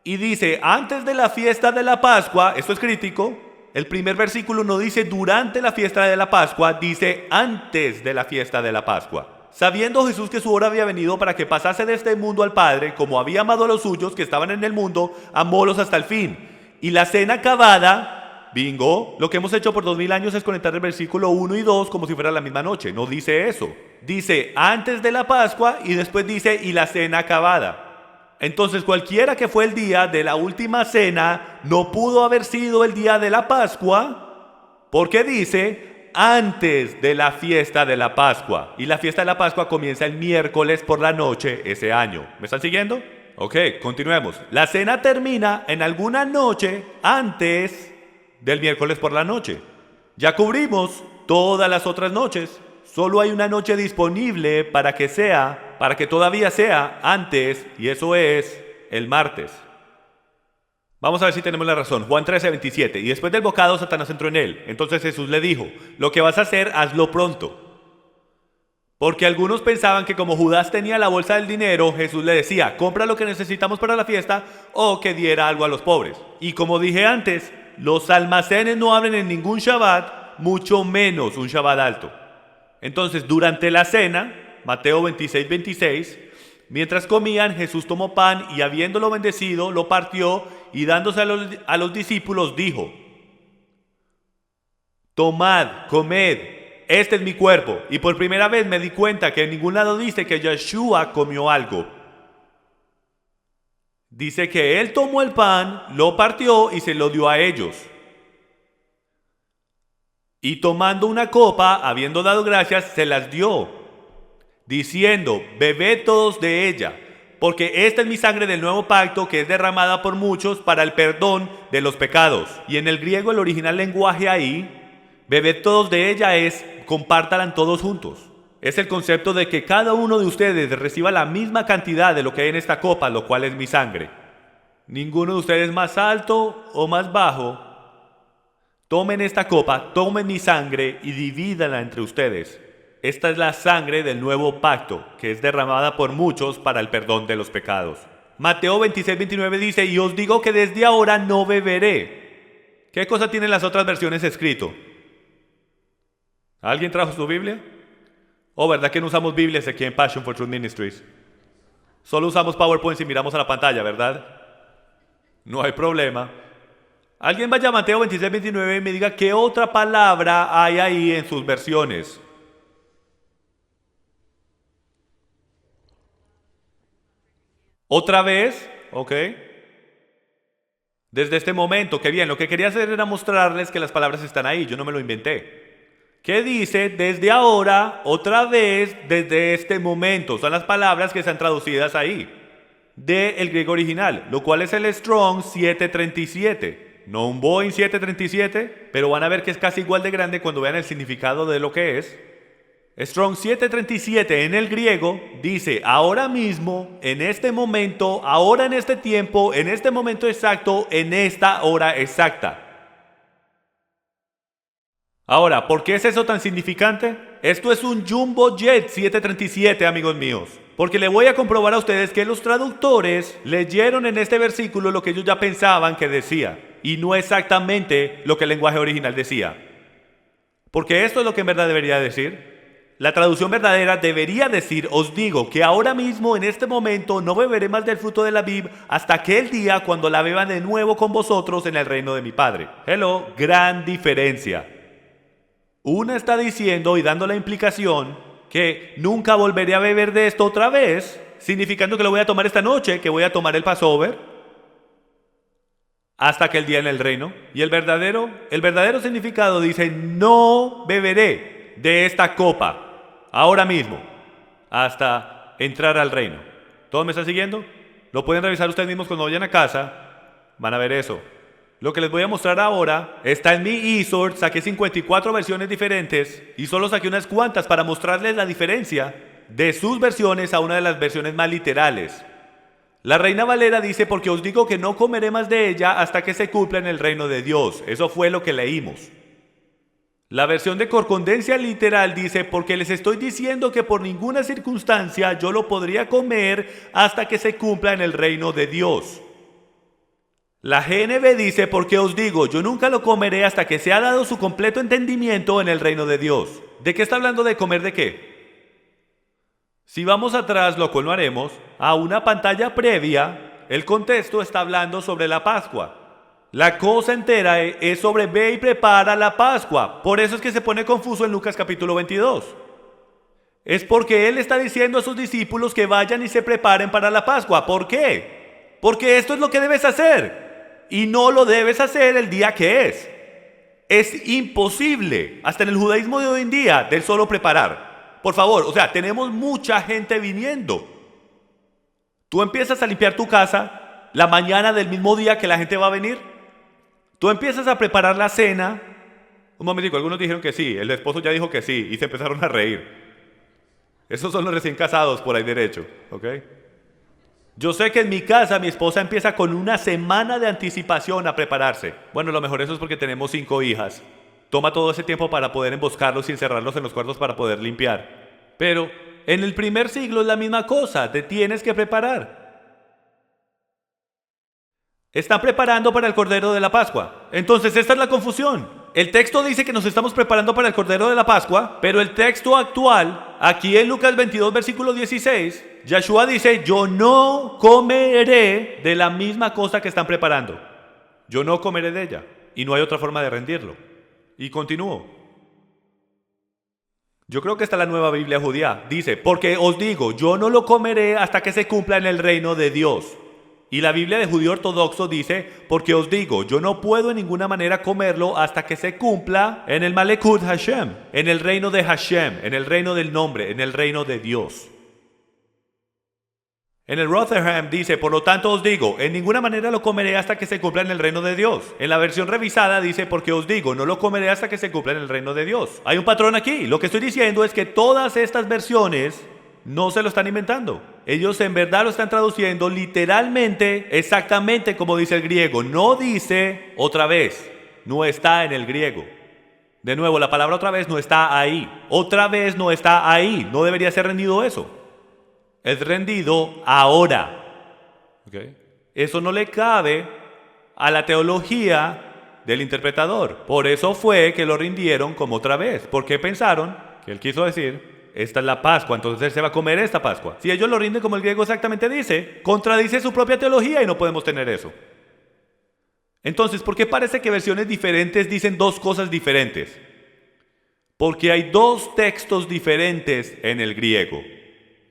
Y dice, antes de la fiesta de la Pascua, esto es crítico, el primer versículo no dice durante la fiesta de la Pascua, dice antes de la fiesta de la Pascua. Sabiendo Jesús que su hora había venido para que pasase de este mundo al Padre, como había amado a los suyos que estaban en el mundo, amólos hasta el fin. Y la cena acabada, bingo, lo que hemos hecho por 2000 años es conectar el versículo 1 y 2 como si fuera la misma noche. No dice eso. Dice antes de la Pascua y después dice y la cena acabada. Entonces cualquiera que fue el día de la última cena no pudo haber sido el día de la Pascua porque dice antes de la fiesta de la Pascua. Y la fiesta de la Pascua comienza el miércoles por la noche ese año. ¿Me están siguiendo? Ok, continuemos. La cena termina en alguna noche antes del miércoles por la noche. Ya cubrimos todas las otras noches. Solo hay una noche disponible para que todavía sea antes, y eso es el martes. Vamos a ver si tenemos la razón. Juan 13:27. Y después del bocado, Satanás entró en él. Entonces Jesús le dijo, lo que vas a hacer, hazlo pronto. Porque algunos pensaban que como Judas tenía la bolsa del dinero, Jesús le decía, compra lo que necesitamos para la fiesta o que diera algo a los pobres. Y como dije antes, los almacenes no abren en ningún Shabbat, mucho menos un Shabbat alto. Entonces, durante la cena, Mateo 26:26, mientras comían, Jesús tomó pan y habiéndolo bendecido, lo partió y dándose a los discípulos dijo, tomad, comed, este es mi cuerpo. Y por primera vez me di cuenta que en ningún lado dice que Yeshua comió algo. Dice que él tomó el pan, lo partió y se lo dio a ellos. Y tomando una copa, habiendo dado gracias, se las dio, diciendo, bebed todos de ella, porque esta es mi sangre del nuevo pacto que es derramada por muchos para el perdón de los pecados. Y en el griego, el original lenguaje ahí, bebed todos de ella es, compártalan todos juntos. Es el concepto de que cada uno de ustedes reciba la misma cantidad de lo que hay en esta copa, lo cual es mi sangre. Ninguno de ustedes más alto o más bajo. Tomen esta copa, tomen mi sangre y divídanla entre ustedes. Esta es la sangre del nuevo pacto, que es derramada por muchos para el perdón de los pecados. Mateo 26:29 dice, y os digo que desde ahora no beberé. ¿Qué cosa tienen las otras versiones escrito? ¿Alguien trajo su Biblia? Oh, ¿verdad que no usamos Biblias aquí en Passion for Truth Ministries? Solo usamos PowerPoint y miramos a la pantalla, ¿verdad? No hay problema. Alguien vaya a Mateo 26:29 y me diga qué otra palabra hay ahí en sus versiones. ¿Otra vez? Ok. Desde este momento, qué bien. Lo que quería hacer era mostrarles que las palabras están ahí. Yo no me lo inventé. ¿Qué dice? Desde ahora, otra vez, desde este momento. Son las palabras que están traducidas ahí. Del griego original, lo cual es el Strong 737. No un Boeing 737, pero van a ver que es casi igual de grande cuando vean el significado de lo que es. Strong 737 en el griego dice ahora mismo, en este momento, ahora en este tiempo, en este momento exacto, en esta hora exacta. Ahora, ¿por qué es eso tan significante? Esto es un Jumbo Jet 737, amigos míos. Porque le voy a comprobar a ustedes que los traductores leyeron en este versículo lo que ellos ya pensaban que decía. Y no exactamente lo que el lenguaje original decía. Porque esto es lo que en verdad debería decir. La traducción verdadera debería decir, os digo que ahora mismo, en este momento, no beberé más del fruto de la vid hasta aquel día cuando la beba de nuevo con vosotros en el reino de mi Padre. Hello, gran diferencia. Una está diciendo y dando la implicación que nunca volveré a beber de esto otra vez, significando que lo voy a tomar esta noche, que voy a tomar el Passover, hasta aquel día en el reino. Y el verdadero significado dice, no beberé de esta copa, ahora mismo, hasta entrar al reino. ¿Todos me están siguiendo? Lo pueden revisar ustedes mismos cuando vayan a casa, van a ver eso. Lo que les voy a mostrar ahora está en mi eSword, saqué 54 versiones diferentes y solo saqué unas cuantas para mostrarles la diferencia de sus versiones a una de las versiones más literales. La Reina Valera dice, porque os digo que no comeré más de ella hasta que se cumpla en el reino de Dios. Eso fue lo que leímos. La versión de concordancia literal dice, porque les estoy diciendo que por ninguna circunstancia yo lo podría comer hasta que se cumpla en el reino de Dios. La GNB dice, porque os digo, yo nunca lo comeré hasta que sea dado su completo entendimiento en el reino de Dios. ¿De qué está hablando de comer de qué? Si vamos atrás, lo cual no haremos, a una pantalla previa, el contexto está hablando sobre la Pascua. La cosa entera es sobre ve y prepara la Pascua. Por eso es que se pone confuso en Lucas capítulo 22. Es porque él está diciendo a sus discípulos que vayan y se preparen para la Pascua. ¿Por qué? Porque esto es lo que debes hacer. Y no lo debes hacer el día que es. Es imposible, hasta en el judaísmo de hoy en día, del solo preparar. Por favor, o sea, tenemos mucha gente viniendo. Tú empiezas a limpiar tu casa la mañana del mismo día que la gente va a venir. Tú empiezas a preparar la cena. Un momentico, algunos dijeron que sí, el esposo ya dijo que sí y se empezaron a reír. Esos son los recién casados por ahí derecho, ¿ok? Yo sé que en mi casa mi esposa empieza con una semana de anticipación a prepararse. Bueno, lo mejor eso es porque tenemos 5 hijas. Toma todo ese tiempo para poder emboscarlos y encerrarlos en los cuartos para poder limpiar. Pero en el primer siglo es la misma cosa, te tienes que preparar. Están preparando para el Cordero de la Pascua. Entonces esta es la confusión. El texto dice que nos estamos preparando para el Cordero de la Pascua, pero el texto actual, aquí en Lucas 22, versículo 16, Yeshua dice, yo no comeré de la misma cosa que están preparando. Yo no comeré de ella. Y no hay otra forma de rendirlo. Y continúo. Yo creo que esta es la nueva Biblia judía. Dice, porque os digo, yo no lo comeré hasta que se cumpla en el reino de Dios. Y la Biblia de judío ortodoxo dice, porque os digo, yo no puedo en ninguna manera comerlo hasta que se cumpla en el Malekut Hashem, en el reino de Hashem, en el reino del nombre, en el reino de Dios. En el Rotherham dice, por lo tanto os digo, en ninguna manera lo comeré hasta que se cumpla en el reino de Dios. En la versión revisada dice, porque os digo, no lo comeré hasta que se cumpla en el reino de Dios. Hay un patrón aquí. Lo que estoy diciendo es que todas estas versiones no se lo están inventando. Ellos en verdad lo están traduciendo literalmente, exactamente como dice el griego. No dice otra vez, no está en el griego. De nuevo, la palabra otra vez no está ahí. Otra vez no está ahí. No debería ser rendido eso. Es rendido ahora. ¿Ok? Eso no le cabe a la teología del interpretador. Por eso fue que lo rindieron como otra vez. Porque pensaron que él quiso decir, esta es la Pascua, entonces él se va a comer esta Pascua. Si ellos lo rinden como el griego exactamente dice, contradice su propia teología y no podemos tener eso. Entonces, ¿por qué parece que versiones diferentes dicen dos cosas diferentes? Porque hay dos textos diferentes en el griego.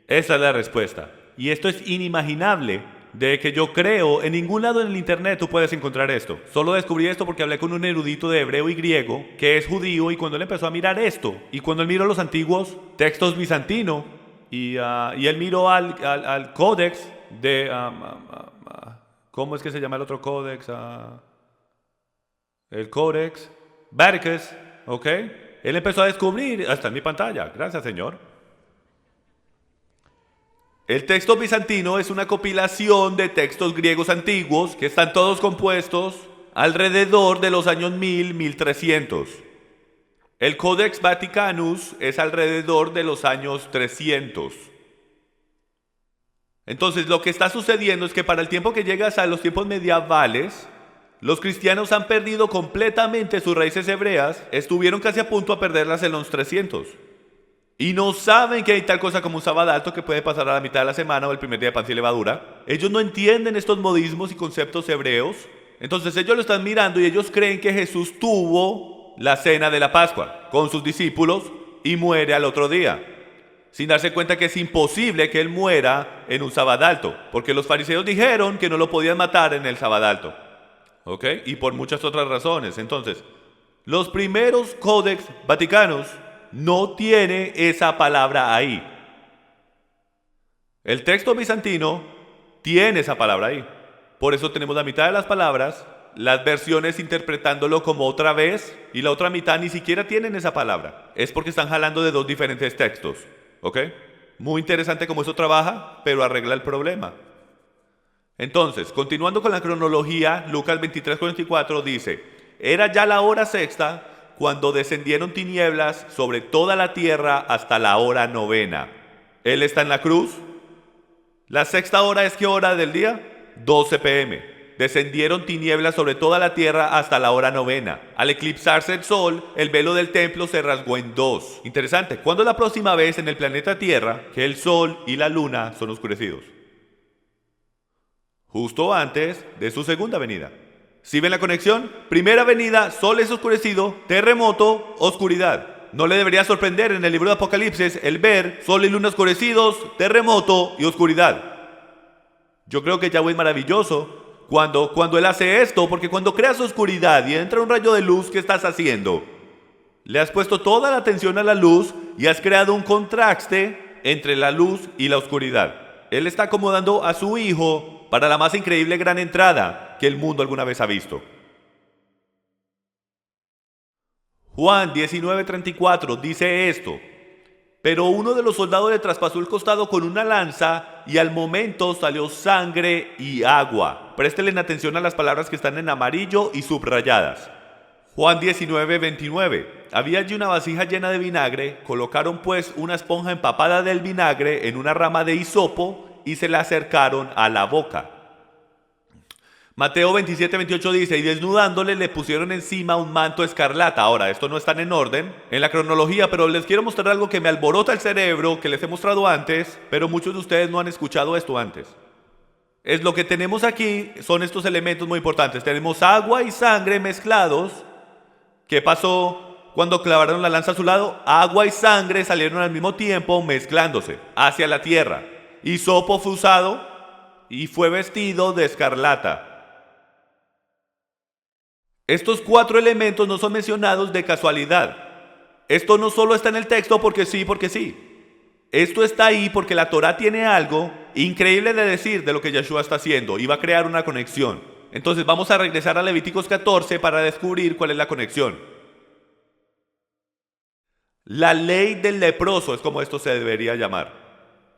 Esa es la respuesta. Y esto es inimaginable de que yo creo, en ningún lado en el internet tú puedes encontrar esto. Solo descubrí esto porque hablé con un erudito de hebreo y griego que es judío, y cuando él empezó a mirar esto, y cuando él miró los antiguos textos bizantinos, y él miró al códex de... ¿cómo es que se llama el otro códex? El códex Vaticanus, ¿ok? Él empezó a descubrir, hasta en mi pantalla, gracias Señor. El texto bizantino es una compilación de textos griegos antiguos que están todos compuestos alrededor de los años 1300. El Codex Vaticanus es alrededor de los años 300. Entonces, lo que está sucediendo es que para el tiempo que llegas a los tiempos medievales, los cristianos han perdido completamente sus raíces hebreas, estuvieron casi a punto de perderlas en los 300. Y no saben que hay tal cosa como un sábado alto que puede pasar a la mitad de la semana o el primer día de pan sin levadura. Ellos no entienden estos modismos y conceptos hebreos. Entonces ellos lo están mirando y ellos creen que Jesús tuvo la cena de la Pascua con sus discípulos y muere al otro día, sin darse cuenta que es imposible que él muera en un sábado alto, porque los fariseos dijeron que no lo podían matar en el sábado alto, ¿ok? Y por muchas otras razones. Entonces, los primeros códex vaticanos no tiene esa palabra ahí. El texto bizantino tiene esa palabra ahí. Por eso tenemos la mitad de las palabras, las versiones interpretándolo como otra vez, y la otra mitad ni siquiera tienen esa palabra. Es porque están jalando de dos diferentes textos. ¿Ok? Muy interesante cómo eso trabaja, pero arregla el problema. Entonces, continuando con la cronología, Lucas 23:44 dice: era ya la hora sexta cuando descendieron tinieblas sobre toda la tierra hasta la hora novena. Él está en la cruz. La sexta hora es ¿qué hora del día? 12 p.m. Descendieron tinieblas sobre toda la tierra hasta la hora novena. Al eclipsarse el sol, el velo del templo se rasgó en dos. Interesante. ¿Cuándo es la próxima vez en el planeta Tierra que el sol y la luna son oscurecidos? Justo antes de su segunda venida. ¿Sí ven la conexión? Primera venida, sol es oscurecido, terremoto, oscuridad. No le debería sorprender en el libro de Apocalipsis el ver sol y luna oscurecidos, terremoto y oscuridad. Yo creo que Yahweh es maravilloso cuando Él hace esto, porque cuando creas oscuridad y entra un rayo de luz, ¿qué estás haciendo? Le has puesto toda la atención a la luz y has creado un contraste entre la luz y la oscuridad. Él está acomodando a su Hijo para la más increíble gran entrada que el mundo alguna vez ha visto. Juan 19:34 dice esto: pero uno de los soldados le traspasó el costado con una lanza y al momento salió sangre y agua. Préstenle atención a las palabras que están en amarillo y subrayadas. Juan 19:29. Había allí una vasija llena de vinagre, colocaron pues una esponja empapada del vinagre en una rama de hisopo y se la acercaron a la boca. Mateo 27:28 dice: y desnudándole le pusieron encima un manto escarlata. Ahora, esto no están en orden en la cronología, pero les quiero mostrar algo que me alborota el cerebro, que les he mostrado antes, pero muchos de ustedes no han escuchado esto antes. Es lo que tenemos aquí, son estos elementos muy importantes. Tenemos agua y sangre mezclados. ¿Qué pasó cuando clavaron la lanza a su lado? Agua y sangre salieron al mismo tiempo mezclándose hacia la tierra. Hisopo fue usado y fue vestido de escarlata. Estos cuatro elementos no son mencionados de casualidad. Esto no solo está en el texto porque sí, porque sí. Esto está ahí porque la Torá tiene algo increíble de decir de lo que Yeshua está haciendo y va a crear una conexión. Entonces vamos a regresar a Levíticos 14 para descubrir cuál es la conexión. La ley del leproso es como esto se debería llamar.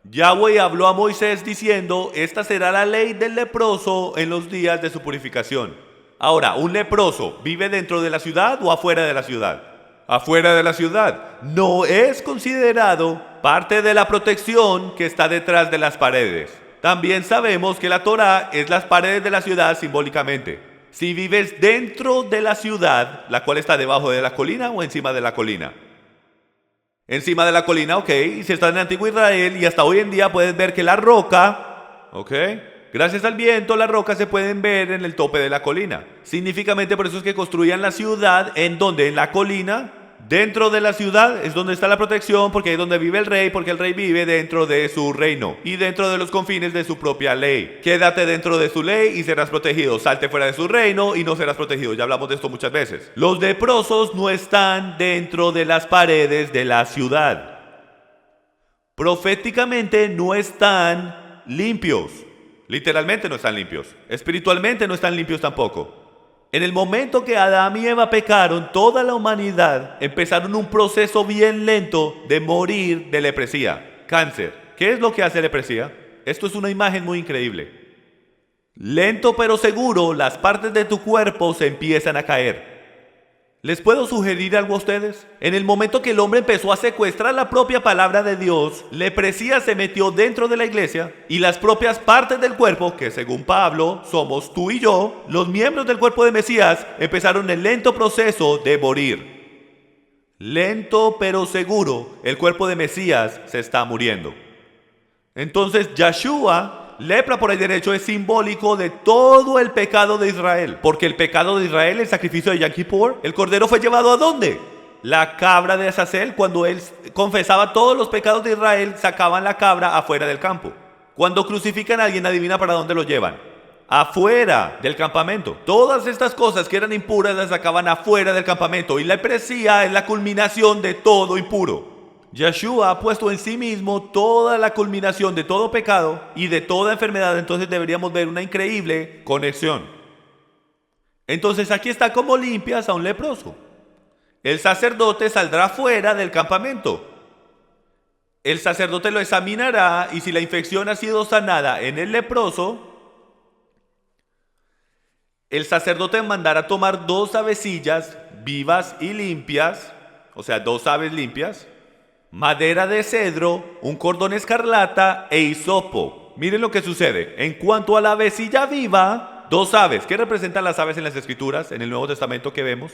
Yahweh habló a Moisés diciendo: esta será la ley del leproso en los días de su purificación. Ahora, ¿un leproso vive dentro de la ciudad o afuera de la ciudad? Afuera de la ciudad. No es considerado parte de la protección que está detrás de las paredes. También sabemos que la Torá es las paredes de la ciudad simbólicamente. Si vives dentro de la ciudad, la cual está debajo de la colina o encima de la colina. Encima de la colina, ok, y si estás en el antiguo Israel y hasta hoy en día puedes ver que la roca, ok, gracias al viento las rocas se pueden ver en el tope de la colina. Significativamente por eso es que construían la ciudad en donde, en la colina, dentro de la ciudad es donde está la protección, porque es donde vive el rey, porque el rey vive dentro de su reino y dentro de los confines de su propia ley. Quédate dentro de su ley y serás protegido. Salte fuera de su reino y no serás protegido. Ya hablamos de esto muchas veces. Los leprosos no están dentro de las paredes de la ciudad. Proféticamente no están limpios. Literalmente no están limpios. Espiritualmente no están limpios tampoco. En el momento que Adán y Eva pecaron, toda la humanidad empezaron un proceso bien lento de morir de lepresía, cáncer. ¿Qué es lo que hace lepresía? Esto es una imagen muy increíble. Lento pero seguro, las partes de tu cuerpo se empiezan a caer. ¿Les puedo sugerir algo a ustedes? En el momento que el hombre empezó a secuestrar la propia palabra de Dios, lepresía se metió dentro de la iglesia y las propias partes del cuerpo, que según Pablo somos tú y yo, los miembros del cuerpo de Mesías, empezaron el lento proceso de morir. Lento pero seguro, el cuerpo de Mesías se está muriendo. Entonces Yeshua, lepra por el derecho, es simbólico de todo el pecado de Israel. Porque el pecado de Israel, el sacrificio de Yom Kippur, el cordero fue llevado ¿a dónde? La cabra de Azazel. Cuando él confesaba todos los pecados de Israel, sacaban la cabra afuera del campo. Cuando crucifican a alguien, adivina para dónde lo llevan. Afuera del campamento. Todas estas cosas que eran impuras las sacaban afuera del campamento. Y la lepresía es la culminación de todo impuro. Yeshua ha puesto en sí mismo toda la culminación de todo pecado y de toda enfermedad. Entonces deberíamos ver una increíble conexión. Entonces aquí está cómo limpias a un leproso. El sacerdote saldrá fuera del campamento. El sacerdote lo examinará y si la infección ha sido sanada en el leproso, el sacerdote mandará tomar 2 avecillas vivas y limpias, o sea, 2 aves limpias, madera de cedro, un cordón escarlata e hisopo. Miren lo que sucede. En cuanto a la avecilla viva, 2 aves. ¿Qué representan las aves en las Escrituras, en el Nuevo Testamento que vemos?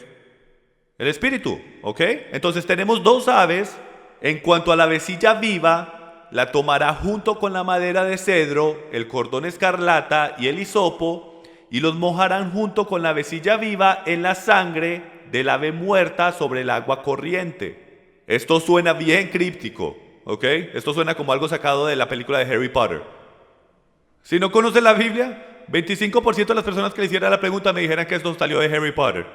El Espíritu, ¿ok? Entonces tenemos 2 aves. En cuanto a la avecilla viva, la tomará junto con la madera de cedro, el cordón escarlata y el hisopo, y los mojarán junto con la avecilla viva en la sangre del ave muerta sobre el agua corriente. Esto suena bien críptico, ¿ok? Esto suena como algo sacado de la película de Harry Potter. Si no conocen la Biblia, 25% de las personas que le hiciera la pregunta me dijeran que esto salió de Harry Potter.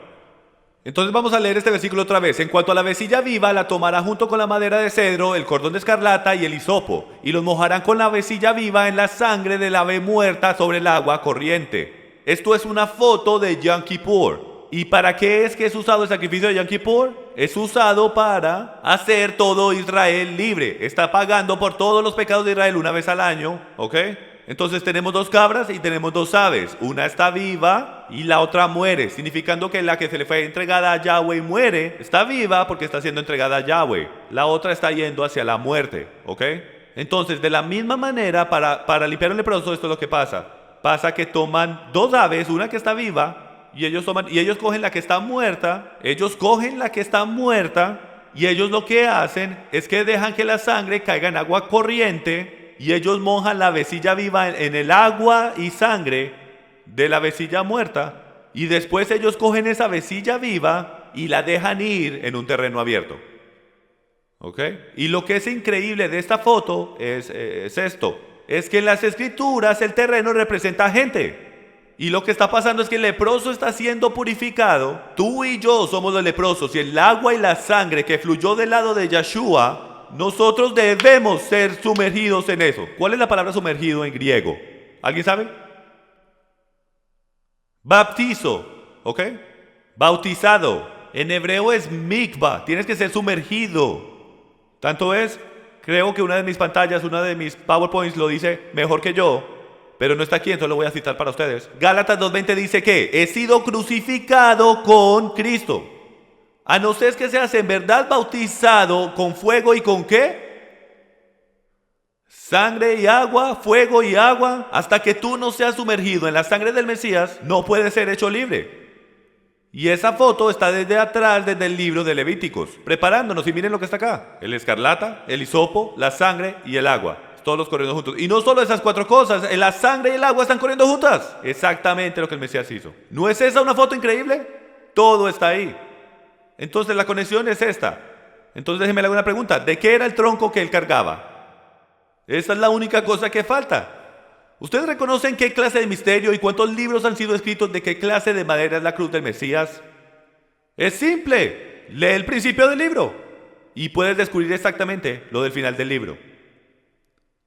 Entonces vamos a leer este versículo otra vez. En cuanto a la avecilla viva, la tomará junto con la madera de cedro, el cordón de escarlata y el hisopo, y los mojarán con la avecilla viva en la sangre del ave muerta sobre el agua corriente. Esto es una foto de Yom Kippur. ¿Y para qué es que es usado el sacrificio de Yom Kippur? Es usado para hacer todo Israel libre. Está pagando por todos los pecados de Israel una vez al año, ¿ok? Entonces tenemos 2 cabras y tenemos 2 aves. Una está viva y la otra muere, significando que la que se le fue entregada a Yahweh muere. Está viva porque está siendo entregada a Yahweh. La otra está yendo hacia la muerte, ¿ok? Entonces, de la misma manera, para limpiar un leproso, esto es lo que pasa. Pasa que toman 2 aves, una que está viva, y ellos cogen la que está muerta, y ellos lo que hacen es que dejan que la sangre caiga en agua corriente y ellos mojan la avecilla viva en el agua y sangre de la avecilla muerta y después ellos cogen esa avecilla viva y la dejan ir en un terreno abierto. ¿Ok? Y lo que es increíble de esta foto es esto, es que en las Escrituras el terreno representa gente. Y lo que está pasando es que el leproso está siendo purificado. Tú y yo somos los leprosos y el agua y la sangre que fluyó del lado de Yeshua, nosotros debemos ser sumergidos en eso. ¿Cuál es la palabra sumergido en griego? ¿Alguien sabe? Baptizo, ¿ok? Bautizado. En hebreo es mikvah, tienes que ser sumergido. Tanto es, creo que una de mis pantallas, una de mis PowerPoints lo dice mejor que yo. Pero no está aquí, entonces lo voy a citar para ustedes. Gálatas 2:20 dice que he sido crucificado con Cristo. A no ser que seas en verdad bautizado con fuego y con ¿qué? Sangre y agua, fuego y agua. Hasta que tú no seas sumergido en la sangre del Mesías, no puedes ser hecho libre. Y esa foto está desde atrás, desde el libro de Levíticos, preparándonos. Y miren lo que está acá: el escarlata, el hisopo, la sangre y el agua. Todos corriendo juntos. Y no solo esas cuatro cosas, la sangre y el agua están corriendo juntas. Exactamente lo que el Mesías hizo. ¿No es esa una foto increíble? Todo está ahí. Entonces la conexión es esta. Entonces déjenme hacer una pregunta: ¿de qué era el tronco que él cargaba? Esa es la única cosa que falta. ¿Ustedes reconocen qué clase de misterio y cuántos libros han sido escritos de qué clase de madera es la cruz del Mesías? Es simple. Lee el principio del libro y puedes descubrir exactamente lo del final del libro.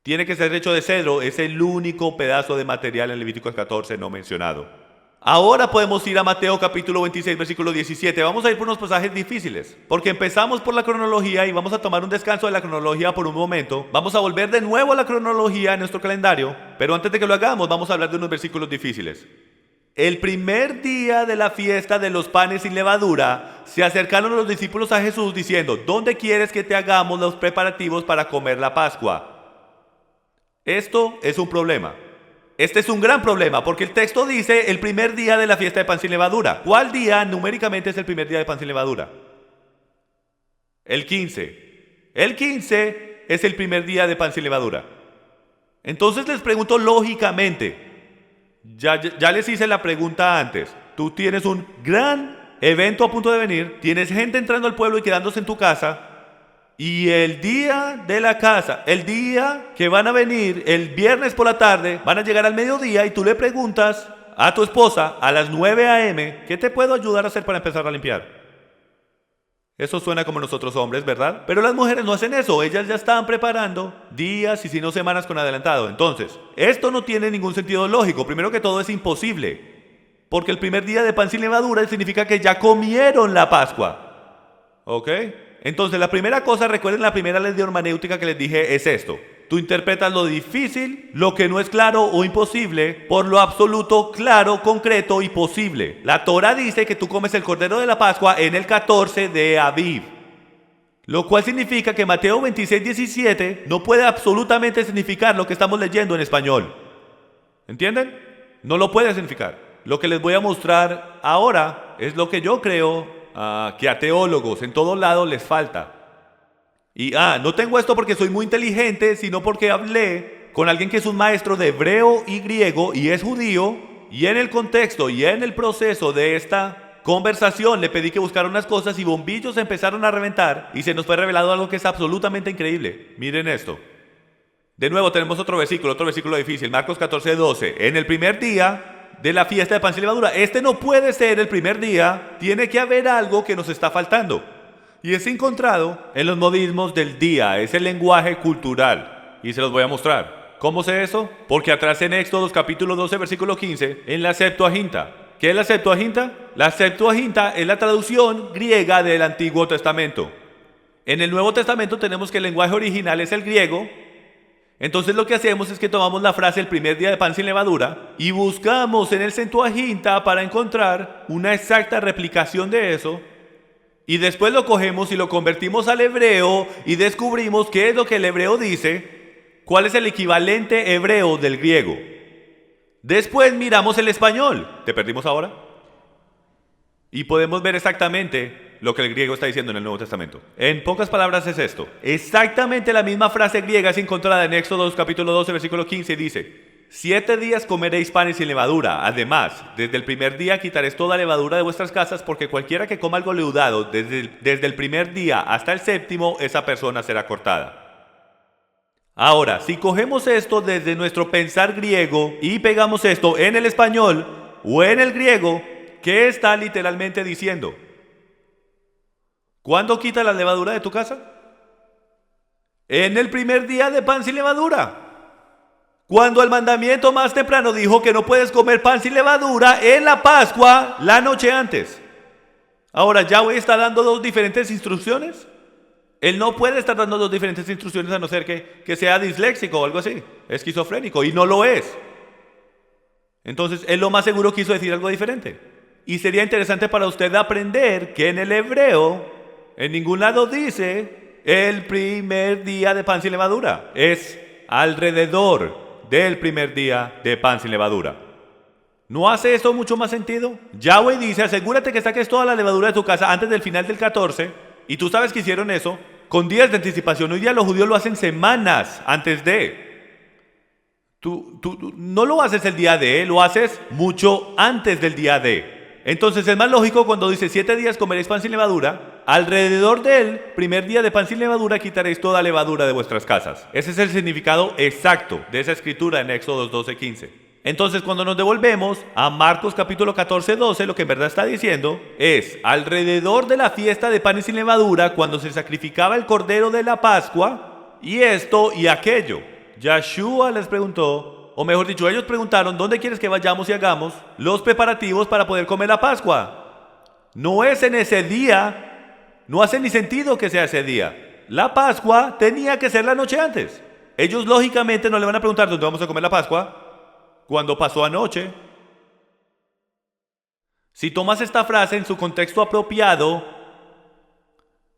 Tiene que ser hecho de cedro. Es el único pedazo de material en Levíticos 14 no mencionado. Ahora podemos ir a Mateo capítulo 26, versículo 17. Vamos a ir por unos pasajes difíciles, porque empezamos por la cronología y vamos a tomar un descanso de la cronología por un momento. Vamos a volver de nuevo a la cronología en nuestro calendario, pero antes de que lo hagamos vamos a hablar de unos versículos difíciles. El primer día de la fiesta de los panes sin levadura, se acercaron los discípulos a Jesús diciendo: ¿dónde quieres que te hagamos los preparativos para comer la Pascua? Esto es un problema. Este es un gran problema, porque el texto dice el primer día de la fiesta de pan sin levadura. ¿Cuál día numéricamente es el primer día de pan sin levadura? El 15. El 15 es el primer día de pan sin levadura. Entonces les pregunto lógicamente, ya les hice la pregunta antes. Tú tienes un gran evento a punto de venir, tienes gente entrando al pueblo y quedándose en tu casa, y el día de la casa, el día que van a venir, el viernes por la tarde, van a llegar al mediodía y tú le preguntas a tu esposa a las 9 a.m. ¿qué te puedo ayudar a hacer para empezar a limpiar? Eso suena como nosotros hombres, ¿verdad? Pero las mujeres no hacen eso. Ellas ya estaban preparando días y si no semanas con adelantado. Entonces, esto no tiene ningún sentido lógico. Primero que todo es imposible, porque el primer día de pan sin levadura significa que ya comieron la Pascua. ¿Ok? Entonces la primera cosa, recuerden la primera ley de hermenéutica que les dije, es esto: tú interpretas lo difícil, lo que no es claro o imposible, por lo absoluto, claro, concreto y posible. La Torah dice que tú comes el cordero de la Pascua en el 14 de Aviv, lo cual significa que Mateo 26, 17 no puede absolutamente significar lo que estamos leyendo en español. ¿Entienden? No lo puede significar. Lo que les voy a mostrar ahora es lo que yo creo que a teólogos en todos lados les falta. Y no tengo esto porque soy muy inteligente, sino porque hablé con alguien que es un maestro de hebreo y griego y es judío, y en el contexto y en el proceso de esta conversación le pedí que buscara unas cosas y bombillos empezaron a reventar y se nos fue revelado algo que es absolutamente increíble. Miren esto. De nuevo tenemos otro versículo difícil, Marcos 14, 12. En el primer día de la fiesta de pan sin levadura. Este no puede ser el primer día, tiene que haber algo que nos está faltando. Y es encontrado en los modismos del día, es el lenguaje cultural. Y se los voy a mostrar. ¿Cómo sé eso? Porque atrás en Éxodo capítulo 12, versículo 15, en la Septuaginta. ¿Qué es la Septuaginta? La Septuaginta es la traducción griega del Antiguo Testamento. En el Nuevo Testamento tenemos que el lenguaje original es el griego. Entonces lo que hacemos es que tomamos la frase el primer día de pan sin levadura y buscamos en el Septuaginta para encontrar una exacta replicación de eso, y después lo cogemos y lo convertimos al hebreo y descubrimos qué es lo que el hebreo dice, cuál es el equivalente hebreo del griego. Después miramos el español. ¿Te perdimos ahora? Y podemos ver exactamente lo que el griego está diciendo en el Nuevo Testamento. En pocas palabras es esto: exactamente la misma frase griega es encontrada en Éxodo capítulo 12, versículo 15, y dice: 7 días comeréis panes sin levadura. Además, desde el primer día quitaréis toda levadura de vuestras casas, porque cualquiera que coma algo leudado desde el primer día hasta el séptimo, esa persona será cortada. Ahora, si cogemos esto desde nuestro pensar griego y pegamos esto en el español o en el griego, ¿qué está literalmente diciendo? ¿Cuándo quita la levadura de tu casa? En el primer día de pan sin levadura. Cuando el mandamiento más temprano dijo que no puedes comer pan sin levadura en la Pascua la noche antes. Ahora, ¿Yahweh está dando dos diferentes instrucciones? Él no puede estar dando dos diferentes instrucciones a no ser que sea disléxico o algo así, esquizofrénico, y no lo es. Entonces, él lo más seguro quiso decir algo diferente. Y sería interesante para usted aprender que en el hebreo, en ningún lado dice el primer día de pan sin levadura. Es alrededor del primer día de pan sin levadura. ¿No hace esto mucho más sentido? Yahweh dice, asegúrate que saques toda la levadura de tu casa antes del final del 14, y tú sabes que hicieron eso con días de anticipación. Hoy día los judíos lo hacen semanas antes de. Tú no lo haces el día de, lo haces mucho antes del día de. Entonces es más lógico cuando dice 7 días comeréis pan sin levadura, alrededor del primer día de pan sin levadura quitaréis toda levadura de vuestras casas. Ese es el significado exacto de esa escritura en Éxodo 12:15. Entonces cuando nos devolvemos a Marcos capítulo 14:12, lo que en verdad está diciendo es, alrededor de la fiesta de panes sin levadura, cuando se sacrificaba el cordero de la Pascua, y esto y aquello, Yahshua les preguntó, o mejor dicho, ellos preguntaron, ¿dónde quieres que vayamos y hagamos los preparativos para poder comer la Pascua? No es en ese día, no hace ni sentido que sea ese día. La Pascua tenía que ser la noche antes. Ellos lógicamente no le van a preguntar dónde vamos a comer la Pascua cuando pasó anoche. Si tomas esta frase en su contexto apropiado,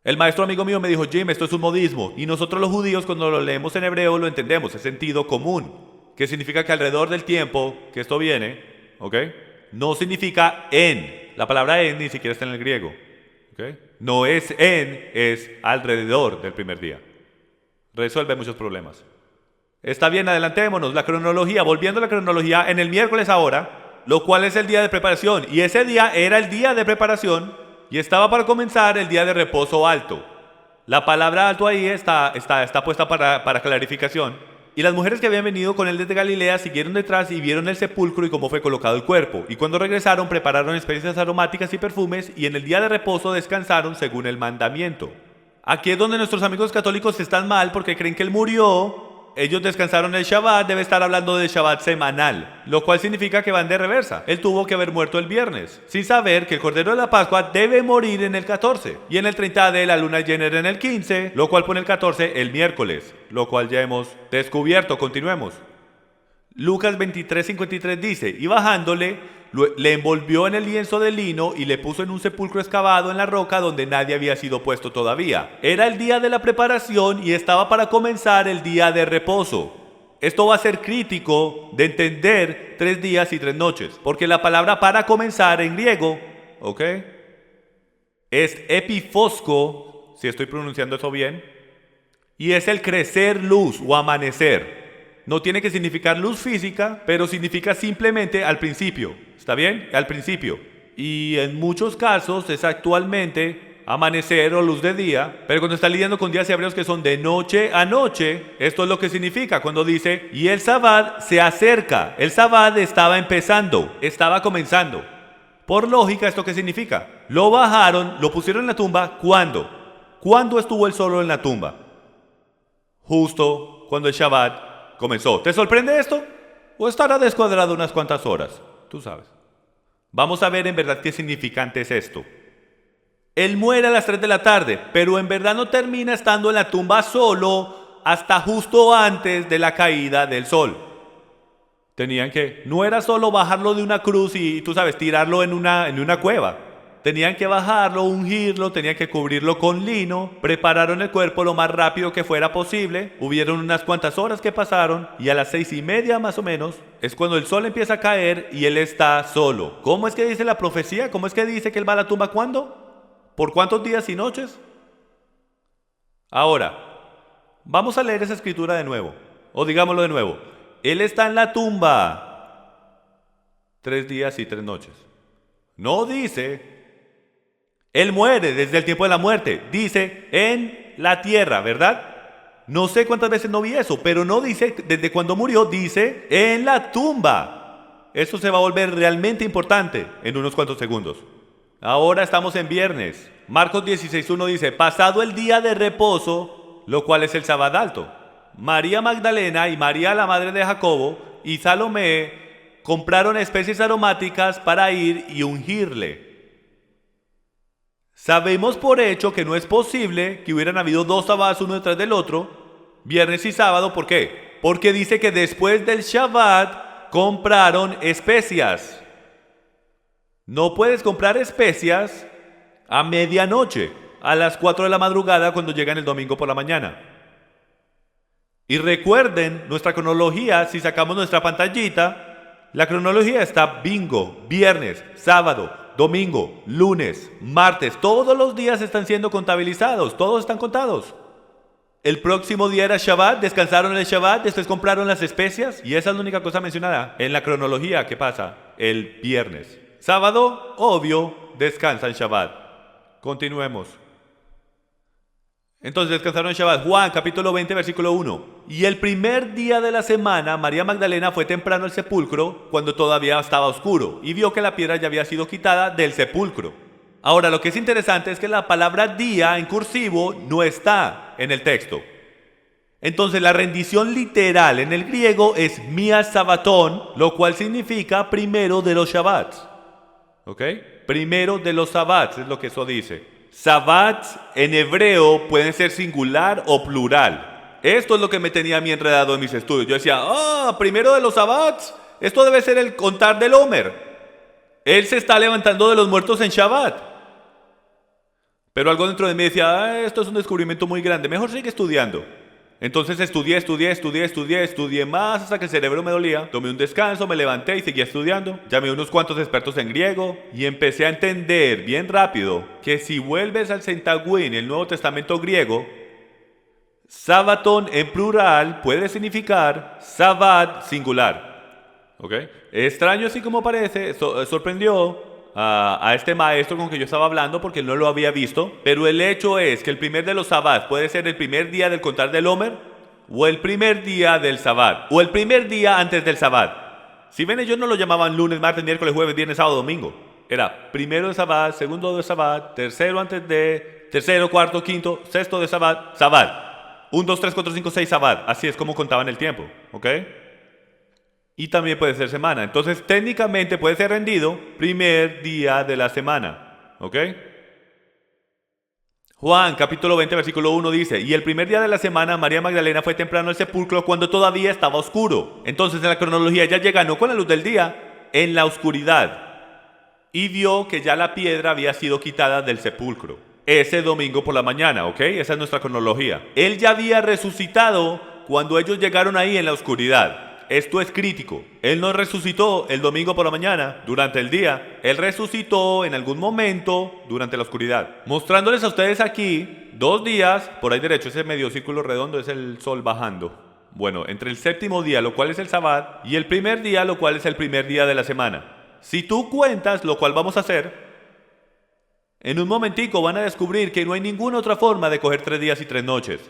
el maestro amigo mío me dijo, Jim, esto es un modismo, y nosotros los judíos cuando lo leemos en hebreo lo entendemos, es sentido común, que significa que alrededor del tiempo que esto viene, ¿ok? No significa en, la palabra en ni siquiera está en el griego, ¿ok? No es en, es alrededor del primer día. Resuelve muchos problemas. Está bien, adelantémonos, la cronología, volviendo a la cronología, en el miércoles ahora, lo cual es el día de preparación, y ese día era el día de preparación, y estaba para comenzar el día de reposo alto. La palabra alto ahí está puesta para clarificación. Y las mujeres que habían venido con él desde Galilea siguieron detrás y vieron el sepulcro y cómo fue colocado el cuerpo. Y cuando regresaron prepararon especias aromáticas y perfumes y en el día de reposo descansaron según el mandamiento. Aquí es donde nuestros amigos católicos están mal porque creen que él murió. Ellos descansaron el Shabbat, debe estar hablando del Shabbat semanal, lo cual significa que van de reversa. Él tuvo que haber muerto el viernes, sin saber que el Cordero de la Pascua debe morir en el 14. Y en el 30 de la luna llena era en el 15, lo cual pone el 14 el miércoles, lo cual ya hemos descubierto. Continuemos. Lucas 23:53 dice, y bajándole, le envolvió en el lienzo de lino y le puso en un sepulcro excavado en la roca donde nadie había sido puesto todavía. Era el día de la preparación y estaba para comenzar el día de reposo. Esto va a ser crítico de entender 3 días y 3 noches, porque la palabra para comenzar en griego, ¿ok? Es epifosco, si estoy pronunciando eso bien, y es el crecer luz o amanecer. No tiene que significar luz física, pero significa simplemente al principio. ¿Está bien? Al principio. Y en muchos casos es actualmente amanecer o luz de día, pero cuando está lidiando con días hebreos que son de noche a noche, esto es lo que significa cuando dice, y el Sabbat se acerca. El Sabbat estaba empezando, estaba comenzando. Por lógica, ¿esto qué significa? Lo bajaron, lo pusieron en la tumba, ¿cuándo? ¿Cuándo estuvo él solo en la tumba? Justo cuando el Shabbat comenzó. ¿Te sorprende esto? ¿O estará descuadrado unas cuantas horas? Tú sabes. Vamos a ver en verdad qué significante es esto. Él muere a las 3 de la tarde, pero en verdad no termina estando en la tumba solo hasta justo antes de la caída del sol. Tenían que, no era solo bajarlo de una cruz y tú sabes, tirarlo en una cueva. Tenían que bajarlo, ungirlo, tenían que cubrirlo con lino, prepararon el cuerpo lo más rápido que fuera posible, hubieron unas cuantas horas que pasaron y a las 6:30 más o menos es cuando el sol empieza a caer y él está solo. ¿Cómo es que dice la profecía? ¿Cómo es que dice que él va a la tumba? ¿Cuándo? ¿Por cuántos días y noches? Ahora, vamos a leer esa escritura de nuevo, o digámoslo de nuevo. Él está en la tumba 3 días y 3 noches. No dice... Él muere desde el tiempo de la muerte. Dice en la tierra, ¿verdad? No sé cuántas veces no vi eso, pero no dice desde cuando murió, dice en la tumba. Eso se va a volver realmente importante en unos cuantos segundos. Ahora estamos en viernes. Marcos 16:1 dice, pasado el día de reposo, lo cual es el sábado alto, María Magdalena y María la madre de Jacobo y Salomé compraron especies aromáticas para ir y ungirle. Sabemos por hecho que no es posible que hubieran habido 2 Shabbats uno detrás del otro, viernes y sábado. ¿Por qué? Porque dice que después del Shabbat compraron especias. No puedes comprar especias a medianoche, a las 4 de la madrugada cuando llegan el domingo por la mañana. Y recuerden, nuestra cronología, si sacamos nuestra pantallita, la cronología está bingo, viernes, sábado, domingo, lunes, martes. Todos los días están siendo contabilizados, todos están contados. El próximo día era Shabbat, descansaron el Shabbat, después compraron las especias y esa es la única cosa mencionada en la cronología que pasa el viernes. Sábado, obvio, descansan Shabbat. Continuemos. Entonces descansaron en Shabbat. Juan capítulo 20 versículo 1. Y el primer día de la semana, María Magdalena fue temprano al sepulcro cuando todavía estaba oscuro y vio que la piedra ya había sido quitada del sepulcro. Ahora, lo que es interesante es que la palabra día en cursivo no está en el texto. Entonces la rendición literal en el griego es Mia Sabatón, lo cual significa primero de los Shabbats. ¿Ok? Primero de los Shabbats es lo que eso dice. Sabbats en hebreo pueden ser singular o plural. Esto es lo que me tenía a mí enredado en mis estudios. Yo decía, primero de los Sabbats, esto debe ser el contar del Homer. Él se está levantando de los muertos en Shabbat. Pero algo dentro de mí decía, esto es un descubrimiento muy grande, mejor sigue estudiando. Entonces estudié más hasta que el cerebro me dolía. Tomé un descanso, me levanté y seguí estudiando. Llamé a unos cuantos expertos en griego y empecé a entender bien rápido que si vuelves al Septuagint, el Nuevo Testamento griego, Sabatón en plural puede significar Sabbat singular. ¿Ok? Extraño así como parece, sorprendió a este maestro con que yo estaba hablando porque no lo había visto, pero el hecho es que el primer de los Sabbat puede ser el primer día del contar del Homer o el primer día del Sabbat o el primer día antes del Sabbat. Si ven, ellos no lo llamaban lunes, martes, miércoles, jueves, viernes, sábado, domingo. Era primero de Sabbat, segundo de Sabbat, tercero, cuarto, quinto, sexto de Sabbat, Sabbat. 1, 2, 3, 4, 5, 6 Sabbat. Así es como contaban el tiempo, ¿ok? Y también puede ser semana. Entonces, técnicamente puede ser rendido primer día de la semana. ¿Ok? Juan, capítulo 20, versículo 1 dice, y el primer día de la semana, María Magdalena fue temprano al sepulcro cuando todavía estaba oscuro. Entonces, en la cronología, ella llega no con la luz del día, en la oscuridad. Y vio que ya la piedra había sido quitada del sepulcro. Ese domingo por la mañana, ¿ok? Esa es nuestra cronología. Él ya había resucitado cuando ellos llegaron ahí en la oscuridad. Esto es crítico. Él no resucitó el domingo por la mañana, durante el día. Él resucitó en algún momento durante la oscuridad. Mostrándoles a ustedes aquí 2 días, por ahí derecho, ese medio círculo redondo es el sol bajando. Bueno, entre el séptimo día, lo cual es el Sabbat, y el primer día, lo cual es el primer día de la semana. Si tú cuentas, lo cual vamos a hacer, en un momentico van a descubrir que no hay ninguna otra forma de coger 3 días y 3 noches.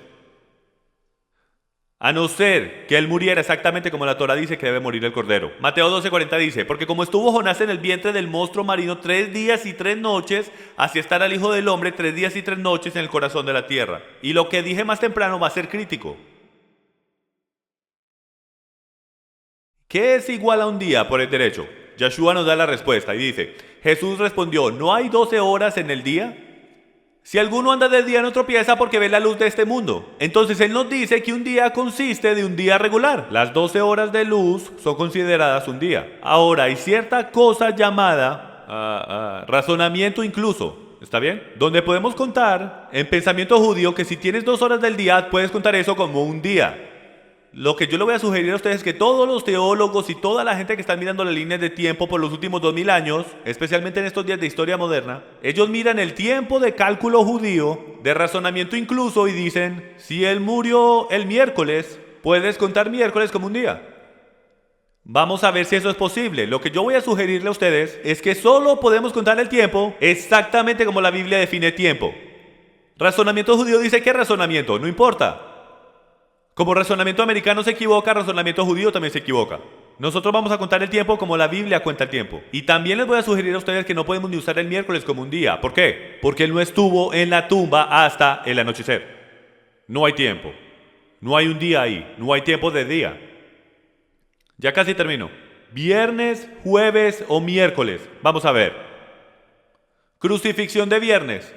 A no ser que él muriera exactamente como la Torá dice que debe morir el cordero. Mateo 12:40 dice, porque como estuvo Jonás en el vientre del monstruo marino 3 días y 3 noches, así estará el Hijo del Hombre 3 días y 3 noches en el corazón de la tierra. Y lo que dije más temprano va a ser crítico. ¿Qué es igual a un día por el derecho? Yeshua nos da la respuesta y dice, Jesús respondió, ¿no hay 12 horas en el día? Si alguno anda de día no tropieza porque ve la luz de este mundo. Entonces él nos dice que un día consiste de un día regular. Las 12 horas de luz son consideradas un día. Ahora hay cierta cosa llamada razonamiento incluso. ¿Está bien? Donde podemos contar en pensamiento judío que si tienes 2 horas del día puedes contar eso como un día. Lo que yo le voy a sugerir a ustedes es que todos los teólogos y toda la gente que está mirando las líneas de tiempo por los últimos 2000 años, especialmente en estos días de historia moderna, ellos miran el tiempo de cálculo judío, de razonamiento incluso, y dicen, si él murió el miércoles, puedes contar miércoles como un día. Vamos a ver si eso es posible. Lo que yo voy a sugerirle a ustedes es que solo podemos contar el tiempo exactamente como la Biblia define tiempo. Razonamiento judío dice, ¿qué razonamiento? No importa. Como razonamiento americano se equivoca, razonamiento judío también se equivoca. Nosotros vamos a contar el tiempo como la Biblia cuenta el tiempo. Y también les voy a sugerir a ustedes que no podemos ni usar el miércoles como un día. ¿Por qué? Porque él no estuvo en la tumba hasta el anochecer. No hay tiempo. No hay un día ahí. No hay tiempo de día. Ya casi termino. Viernes, jueves o miércoles. Vamos a ver. Crucifixión de viernes.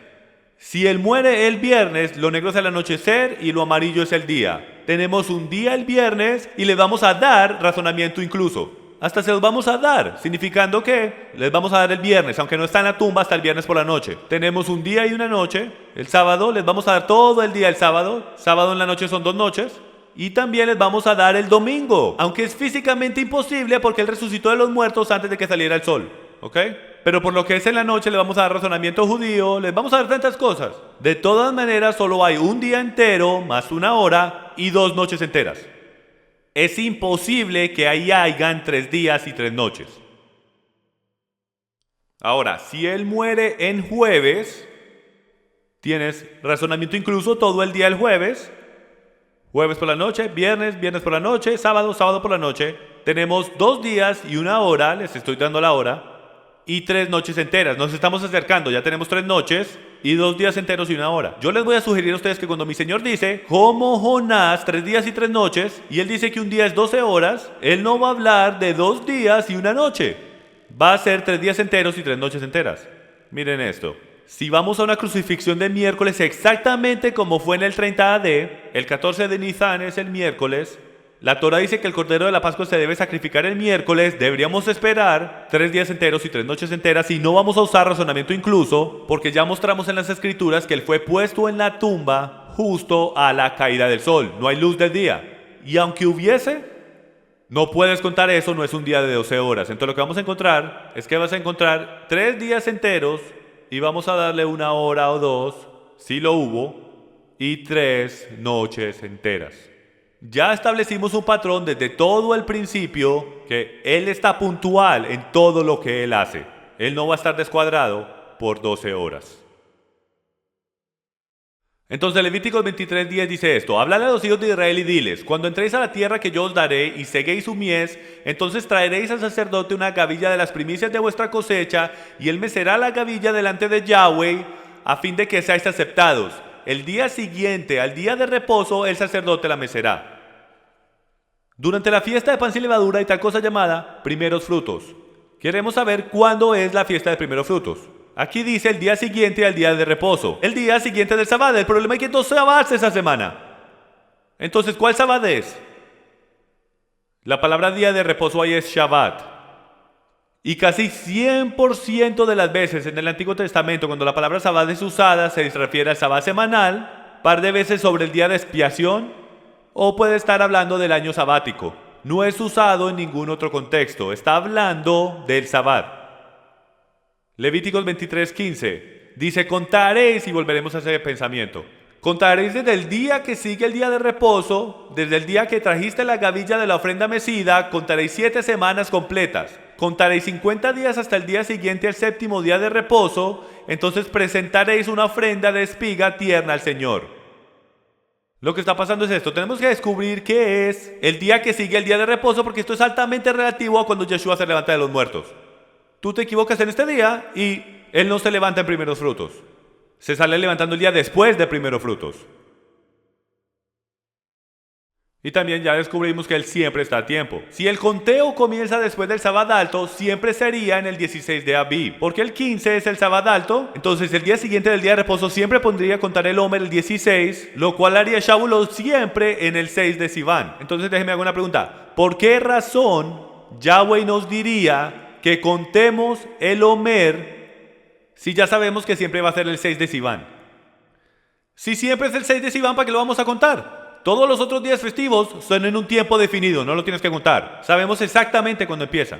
Si él muere el viernes, lo negro es el anochecer y lo amarillo es el día. Tenemos un día el viernes y le vamos a dar razonamiento incluso. Hasta se los vamos a dar, significando que les vamos a dar el viernes, aunque no está en la tumba hasta el viernes por la noche. Tenemos un día y una noche. El sábado les vamos a dar todo el día el sábado. Sábado en la noche son 2 noches. Y también les vamos a dar el domingo, aunque es físicamente imposible porque Él resucitó de los muertos antes de que saliera el sol, ¿ok? Pero por lo que es en la noche, les vamos a dar razonamiento judío, les vamos a dar tantas cosas. De todas maneras, solo hay un día entero, más una hora, y 2 noches enteras. Es imposible que ahí hayan 3 días y 3 noches. Ahora, si Él muere en jueves, tienes razonamiento incluso todo el día del jueves. Jueves por la noche, viernes, viernes por la noche, sábado, sábado por la noche. Tenemos 2 días y una hora, les estoy dando la hora, y 3 noches enteras. Nos estamos acercando, ya tenemos 3 noches y 2 días enteros y una hora. Yo les voy a sugerir a ustedes que cuando mi Señor dice, como Jonás, 3 días y 3 noches, y Él dice que un día es 12 horas, Él no va a hablar de 2 días y una noche. Va a ser 3 días enteros y 3 noches enteras. Miren esto. Si vamos a una crucifixión de miércoles exactamente como fue en el 30 AD, el 14 de Nisan es el miércoles, la Torah dice que el Cordero de la Pascua se debe sacrificar el miércoles, deberíamos esperar 3 días enteros y 3 noches enteras y no vamos a usar razonamiento incluso, porque ya mostramos en las Escrituras que Él fue puesto en la tumba justo a la caída del sol, no hay luz del día. Y aunque hubiese, no puedes contar eso, no es un día de 12 horas. Entonces lo que vamos a encontrar es que vas a encontrar 3 días enteros y vamos a darle 1 hora o 2, si lo hubo, y 3 noches enteras. Ya establecimos un patrón desde todo el principio que Él está puntual en todo lo que Él hace. Él no va a estar descuadrado por 12 horas. Entonces Levíticos 23:10 dice esto: Hablad a los hijos de Israel y diles, cuando entréis a la tierra que yo os daré y seguéis su mies, entonces traeréis al sacerdote una gavilla de las primicias de vuestra cosecha, y él mecerá la gavilla delante de Yahweh, a fin de que seáis aceptados. El día siguiente, al día de reposo, el sacerdote la mecerá. Durante la fiesta de pan sin levadura hay tal cosa llamada primeros frutos. Queremos saber cuándo es la fiesta de primeros frutos. Aquí dice el día siguiente al día de reposo. El día siguiente del sábado. El problema es que hay 2 sábados esa semana. Entonces, ¿cuál sábado es? La palabra día de reposo ahí es Shabbat. Y casi 100% de las veces en el Antiguo Testamento, cuando la palabra sábado es usada, se refiere al sábado semanal, par de veces sobre el día de expiación, o puede estar hablando del año sabático. No es usado en ningún otro contexto. Está hablando del sábado. Levíticos 23:15 dice: contaréis, y volveremos a ese pensamiento, contaréis desde el día que sigue el día de reposo, desde el día que trajiste la gavilla de la ofrenda mecida, contaréis 7 semanas completas. Contaréis 50 días hasta el día siguiente al 7º día de reposo, entonces presentaréis una ofrenda de espiga tierna al Señor. Lo que está pasando es esto: tenemos que descubrir qué es el día que sigue el día de reposo, porque esto es altamente relativo a cuando Yeshua se levanta de los muertos. Tú te equivocas en este día y Él no se levanta en primeros frutos. Se sale levantando el día después de primeros frutos. Y también ya descubrimos que Él siempre está a tiempo. Si el conteo comienza después del sábado alto, siempre sería en el 16 de Abib. Porque el 15 es el sábado alto, entonces el día siguiente del día de reposo siempre pondría contar el Homer el 16, lo cual haría Shavuot siempre en el 6 de Sivan. Entonces déjeme hacer una pregunta. ¿Por qué razón Yahweh nos diría que contemos el Homer si ya sabemos que siempre va a ser el 6 de Sivan? Si siempre es el 6 de Sivan, ¿para qué lo vamos a contar? Todos los otros días festivos son en un tiempo definido, no lo tienes que contar. Sabemos exactamente cuándo empieza.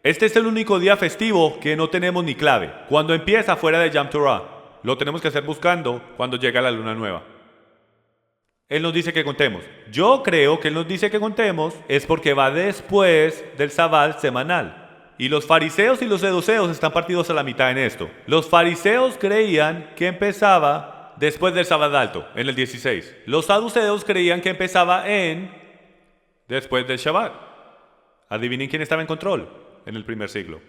Este es el único día festivo que no tenemos ni clave. Cuando empieza fuera de Yom Torah, lo tenemos que hacer buscando cuando llega la luna nueva. Él nos dice que contemos. Yo creo que Él nos dice que contemos es porque va después del Sabbat semanal. Y los fariseos y los saduceos están partidos a la mitad en esto. Los fariseos creían que empezaba después del sábado alto, en el 16. Los saduceos creían que empezaba después del Shabbat. Adivinen quién estaba en control en el primer siglo.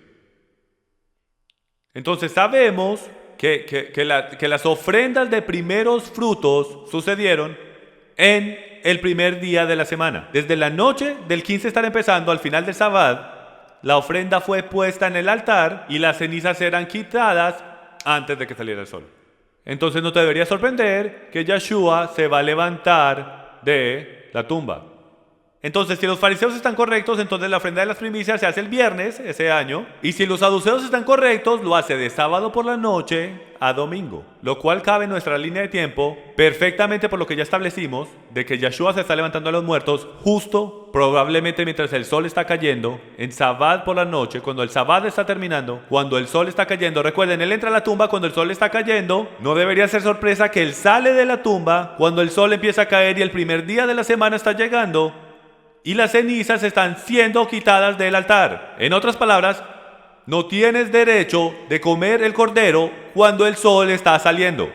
Entonces sabemos que las ofrendas de primeros frutos sucedieron en el primer día de la semana. Desde la noche del 15 estar empezando al final del Sabbat, la ofrenda fue puesta en el altar y las cenizas eran quitadas antes de que saliera el sol. Entonces no te debería sorprender que Yeshua se va a levantar de la tumba. Entonces, si los fariseos están correctos, entonces la ofrenda de las primicias se hace el viernes ese año. Y si los saduceos están correctos, lo hace de sábado por la noche a domingo. Lo cual cabe en nuestra línea de tiempo perfectamente por lo que ya establecimos, de que Yeshua se está levantando a los muertos justo, probablemente mientras el sol está cayendo, en Sabbat por la noche, cuando el Sabbat está terminando, cuando el sol está cayendo. Recuerden, él entra a la tumba cuando el sol está cayendo. No debería ser sorpresa que él sale de la tumba cuando el sol empieza a caer y el primer día de la semana está llegando. Y las cenizas están siendo quitadas del altar. En otras palabras, no tienes derecho de comer el cordero cuando el sol está saliendo.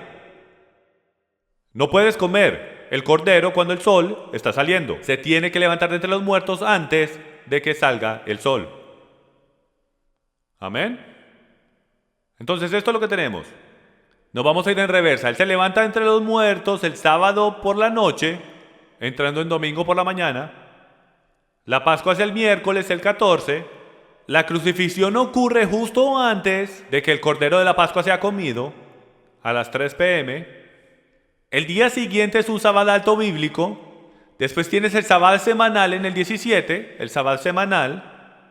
No puedes comer el cordero cuando el sol está saliendo. Se tiene que levantar de entre los muertos antes de que salga el sol. Amén. Entonces esto es lo que tenemos. Nos vamos a ir en reversa. Él se levanta entre los muertos el sábado por la noche, entrando en domingo por la mañana. La Pascua es el miércoles, el 14. La crucifixión ocurre justo antes de que el cordero de la Pascua sea comido, a las 3 p.m. El día siguiente es un sábado alto bíblico. Después tienes el sábado semanal en el 17, el sábado semanal.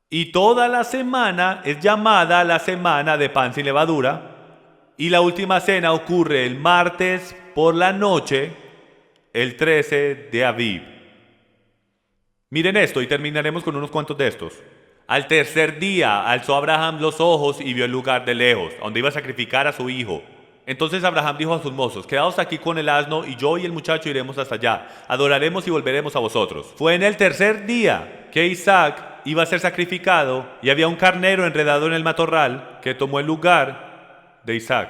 Y toda la semana es llamada la semana de pan sin levadura. Y la última cena ocurre el martes por la noche, el 13 de Aviv. Miren esto y terminaremos con unos cuantos de estos. Al tercer día alzó Abraham los ojos y vio el lugar de lejos, donde iba a sacrificar a su hijo. Entonces Abraham dijo a sus mozos: quedaos aquí con el asno y yo y el muchacho iremos hasta allá. Adoraremos y volveremos a vosotros. Fue en el tercer día que Isaac iba a ser sacrificado y había un carnero enredado en el matorral que tomó el lugar de Isaac.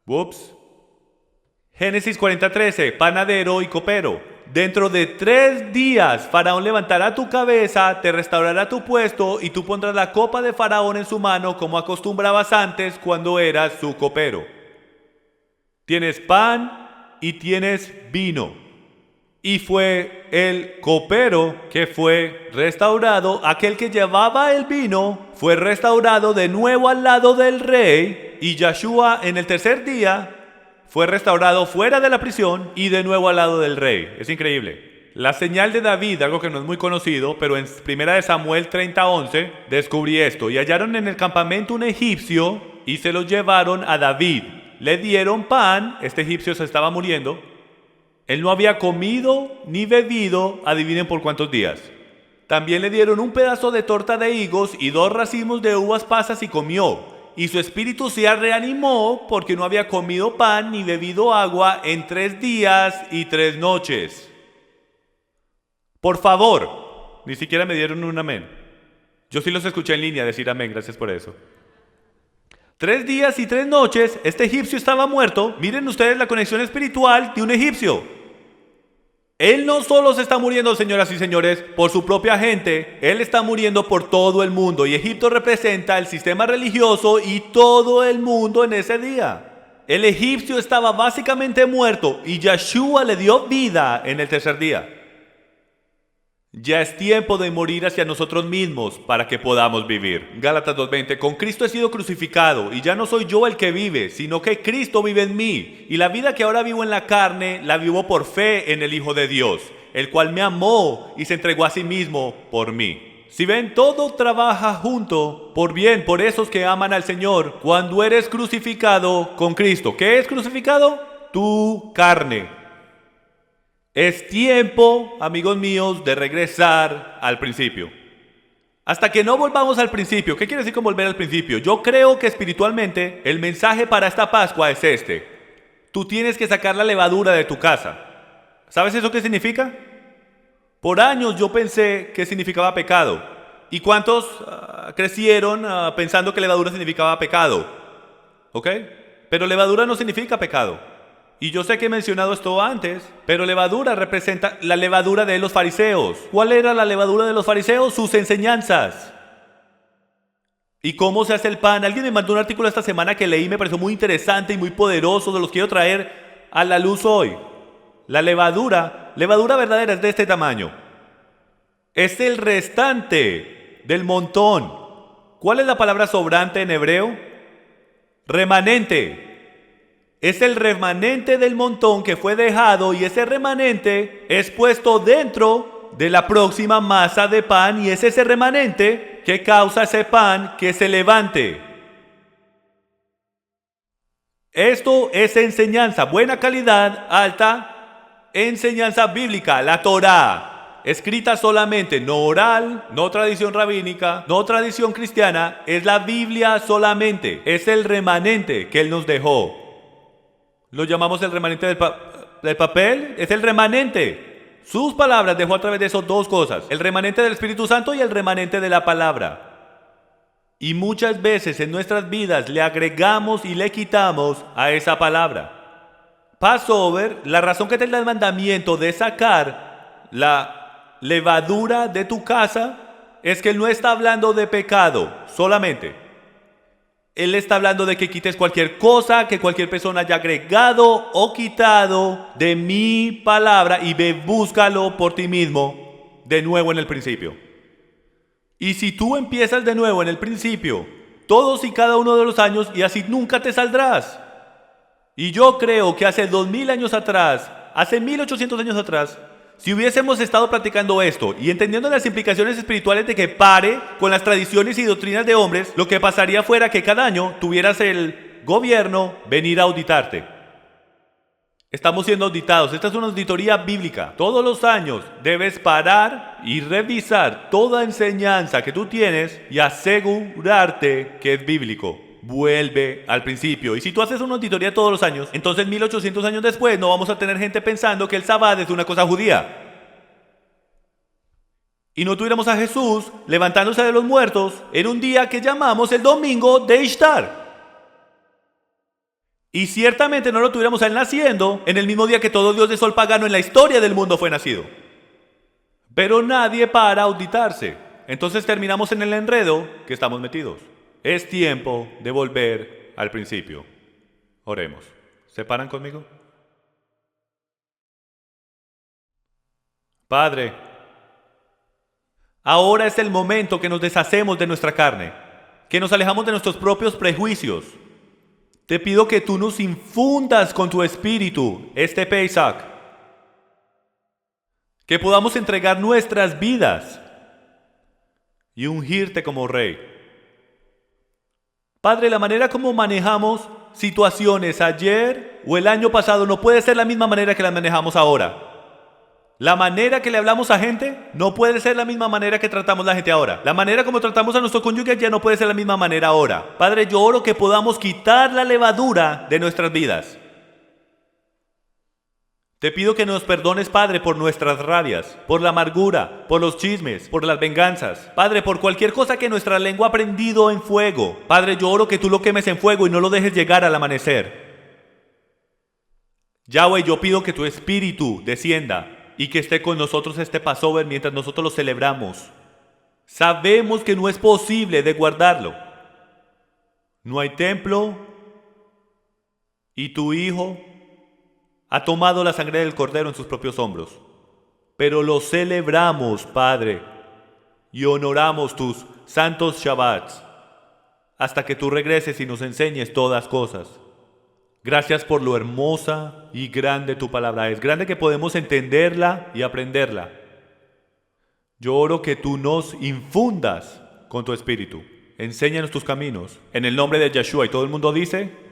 Ups. Génesis 40:13, panadero y copero. Dentro de 3 días Faraón levantará tu cabeza, te restaurará tu puesto y tú pondrás la copa de Faraón en su mano como acostumbrabas antes cuando eras su copero. Tienes pan y tienes vino. Y fue el copero que fue restaurado, aquel que llevaba el vino fue restaurado de nuevo al lado del rey, y Yeshua en el tercer día fue restaurado fuera de la prisión y de nuevo al lado del rey. Es increíble. La señal de David, algo que no es muy conocido, pero en 1 Samuel 30:11 descubrí esto. Y hallaron en el campamento un egipcio y se lo llevaron a David. Le dieron pan, este egipcio se estaba muriendo. Él no había comido ni bebido, adivinen por cuántos días. También le dieron un pedazo de torta de higos y 2 racimos de uvas pasas y comió. Y su espíritu se reanimó porque no había comido pan ni bebido agua en 3 días y 3 noches. Por favor, ni siquiera me dieron un amén. Yo sí los escuché en línea decir amén, gracias por eso. 3 días y 3 noches, este egipcio estaba muerto. Miren ustedes la conexión espiritual de un egipcio. Él no solo se está muriendo, señoras y señores, por su propia gente, él está muriendo por todo el mundo. Y Egipto representa el sistema religioso y todo el mundo en ese día. El egipcio estaba básicamente muerto y Yeshua le dio vida en el tercer día. Ya es tiempo de morir hacia nosotros mismos para que podamos vivir. Gálatas 2:20. Con Cristo he sido crucificado y ya no soy yo el que vive, sino que Cristo vive en mí. Y la vida que ahora vivo en la carne, la vivo por fe en el Hijo de Dios, el cual me amó y se entregó a sí mismo por mí. Si ven, todo trabaja junto por bien por esos que aman al Señor cuando eres crucificado con Cristo. ¿Qué es crucificado? Tu carne. Es tiempo, amigos míos, de regresar al principio. Hasta que no volvamos al principio. ¿Qué quiere decir con volver al principio? Yo creo que espiritualmente el mensaje para esta Pascua es este. Tú tienes que sacar la levadura de tu casa. ¿Sabes eso qué significa? Por años yo pensé que significaba pecado. ¿Y cuántos crecieron pensando que levadura significaba pecado? ¿Ok? Pero levadura no significa pecado. Y yo sé que he mencionado esto antes, pero levadura representa la levadura de los fariseos. ¿Cuál era la levadura de los fariseos? Sus enseñanzas. ¿Y cómo se hace el pan? Alguien me mandó un artículo esta semana que leí, me pareció muy interesante y muy poderoso, de los quiero traer a la luz hoy. La levadura verdadera es de este tamaño. Es el restante del montón. ¿Cuál es la palabra sobrante en hebreo? Remanente. Es el remanente del montón que fue dejado y ese remanente es puesto dentro de la próxima masa de pan y es ese remanente que causa ese pan que se levante. Esto es enseñanza, buena calidad, alta enseñanza bíblica, la Torá, escrita solamente, no oral, no tradición rabínica, no tradición cristiana, es la Biblia solamente, es el remanente que Él nos dejó. Lo llamamos el remanente del papel, es el remanente. Sus palabras dejó a través de eso dos cosas, el remanente del Espíritu Santo y el remanente de la palabra. Y muchas veces en nuestras vidas le agregamos y le quitamos a esa palabra. Passover, la razón que te da el mandamiento de sacar la levadura de tu casa es que Él no está hablando de pecado solamente. Él está hablando de que quites cualquier cosa que cualquier persona haya agregado o quitado de mi palabra y ve, búscalo por ti mismo de nuevo en el principio. Y si tú empiezas de nuevo en el principio, todos y cada uno de los años, y así nunca te saldrás. Y yo creo que hace 2000 años atrás, hace 1800 años atrás, si hubiésemos estado practicando esto y entendiendo las implicaciones espirituales de que pare con las tradiciones y doctrinas de hombres, lo que pasaría fuera que cada año tuvieras el gobierno venir a auditarte. Estamos siendo auditados. Esta es una auditoría bíblica. Todos los años debes parar y revisar toda enseñanza que tú tienes y asegurarte que es bíblico. Vuelve al principio. Y si tú haces una auditoría todos los años, entonces 1800 años después no vamos a tener gente pensando que el Sabbat es una cosa judía. Y no tuviéramos a Jesús levantándose de los muertos en un día que llamamos el domingo de Ishtar. Y ciertamente no lo tuviéramos a Él naciendo en el mismo día que todo dios de sol pagano en la historia del mundo fue nacido. Pero nadie para auditarse. Entonces terminamos en el enredo que estamos metidos. Es tiempo de volver al principio. Oremos. ¿Se paran conmigo? Padre, ahora es el momento que nos deshacemos de nuestra carne, que nos alejamos de nuestros propios prejuicios. Te pido que tú nos infundas con tu espíritu este Pesach, que podamos entregar nuestras vidas y ungirte como Rey. Padre, la manera como manejamos situaciones ayer o el año pasado no puede ser la misma manera que las manejamos ahora. La manera que le hablamos a gente no puede ser la misma manera que tratamos a la gente ahora. La manera como tratamos a nuestro cónyuge ya no puede ser la misma manera ahora. Padre, yo oro que podamos quitar la levadura de nuestras vidas. Te pido que nos perdones, Padre, por nuestras rabias, por la amargura, por los chismes, por las venganzas. Padre, por cualquier cosa que nuestra lengua ha prendido en fuego. Padre, yo oro que tú lo quemes en fuego y no lo dejes llegar al amanecer. Yahweh, yo pido que tu espíritu descienda y que esté con nosotros este Passover mientras nosotros lo celebramos. Sabemos que no es posible de guardarlo. No hay templo y tu Hijo ha tomado la sangre del Cordero en sus propios hombros. Pero lo celebramos, Padre, y honoramos tus santos Shabbats hasta que tú regreses y nos enseñes todas cosas. Gracias por lo hermosa y grande tu palabra es. Grande que podemos entenderla y aprenderla. Yo oro que tú nos infundas con tu espíritu. Enséñanos tus caminos. En el nombre de Yeshua. Y todo el mundo dice...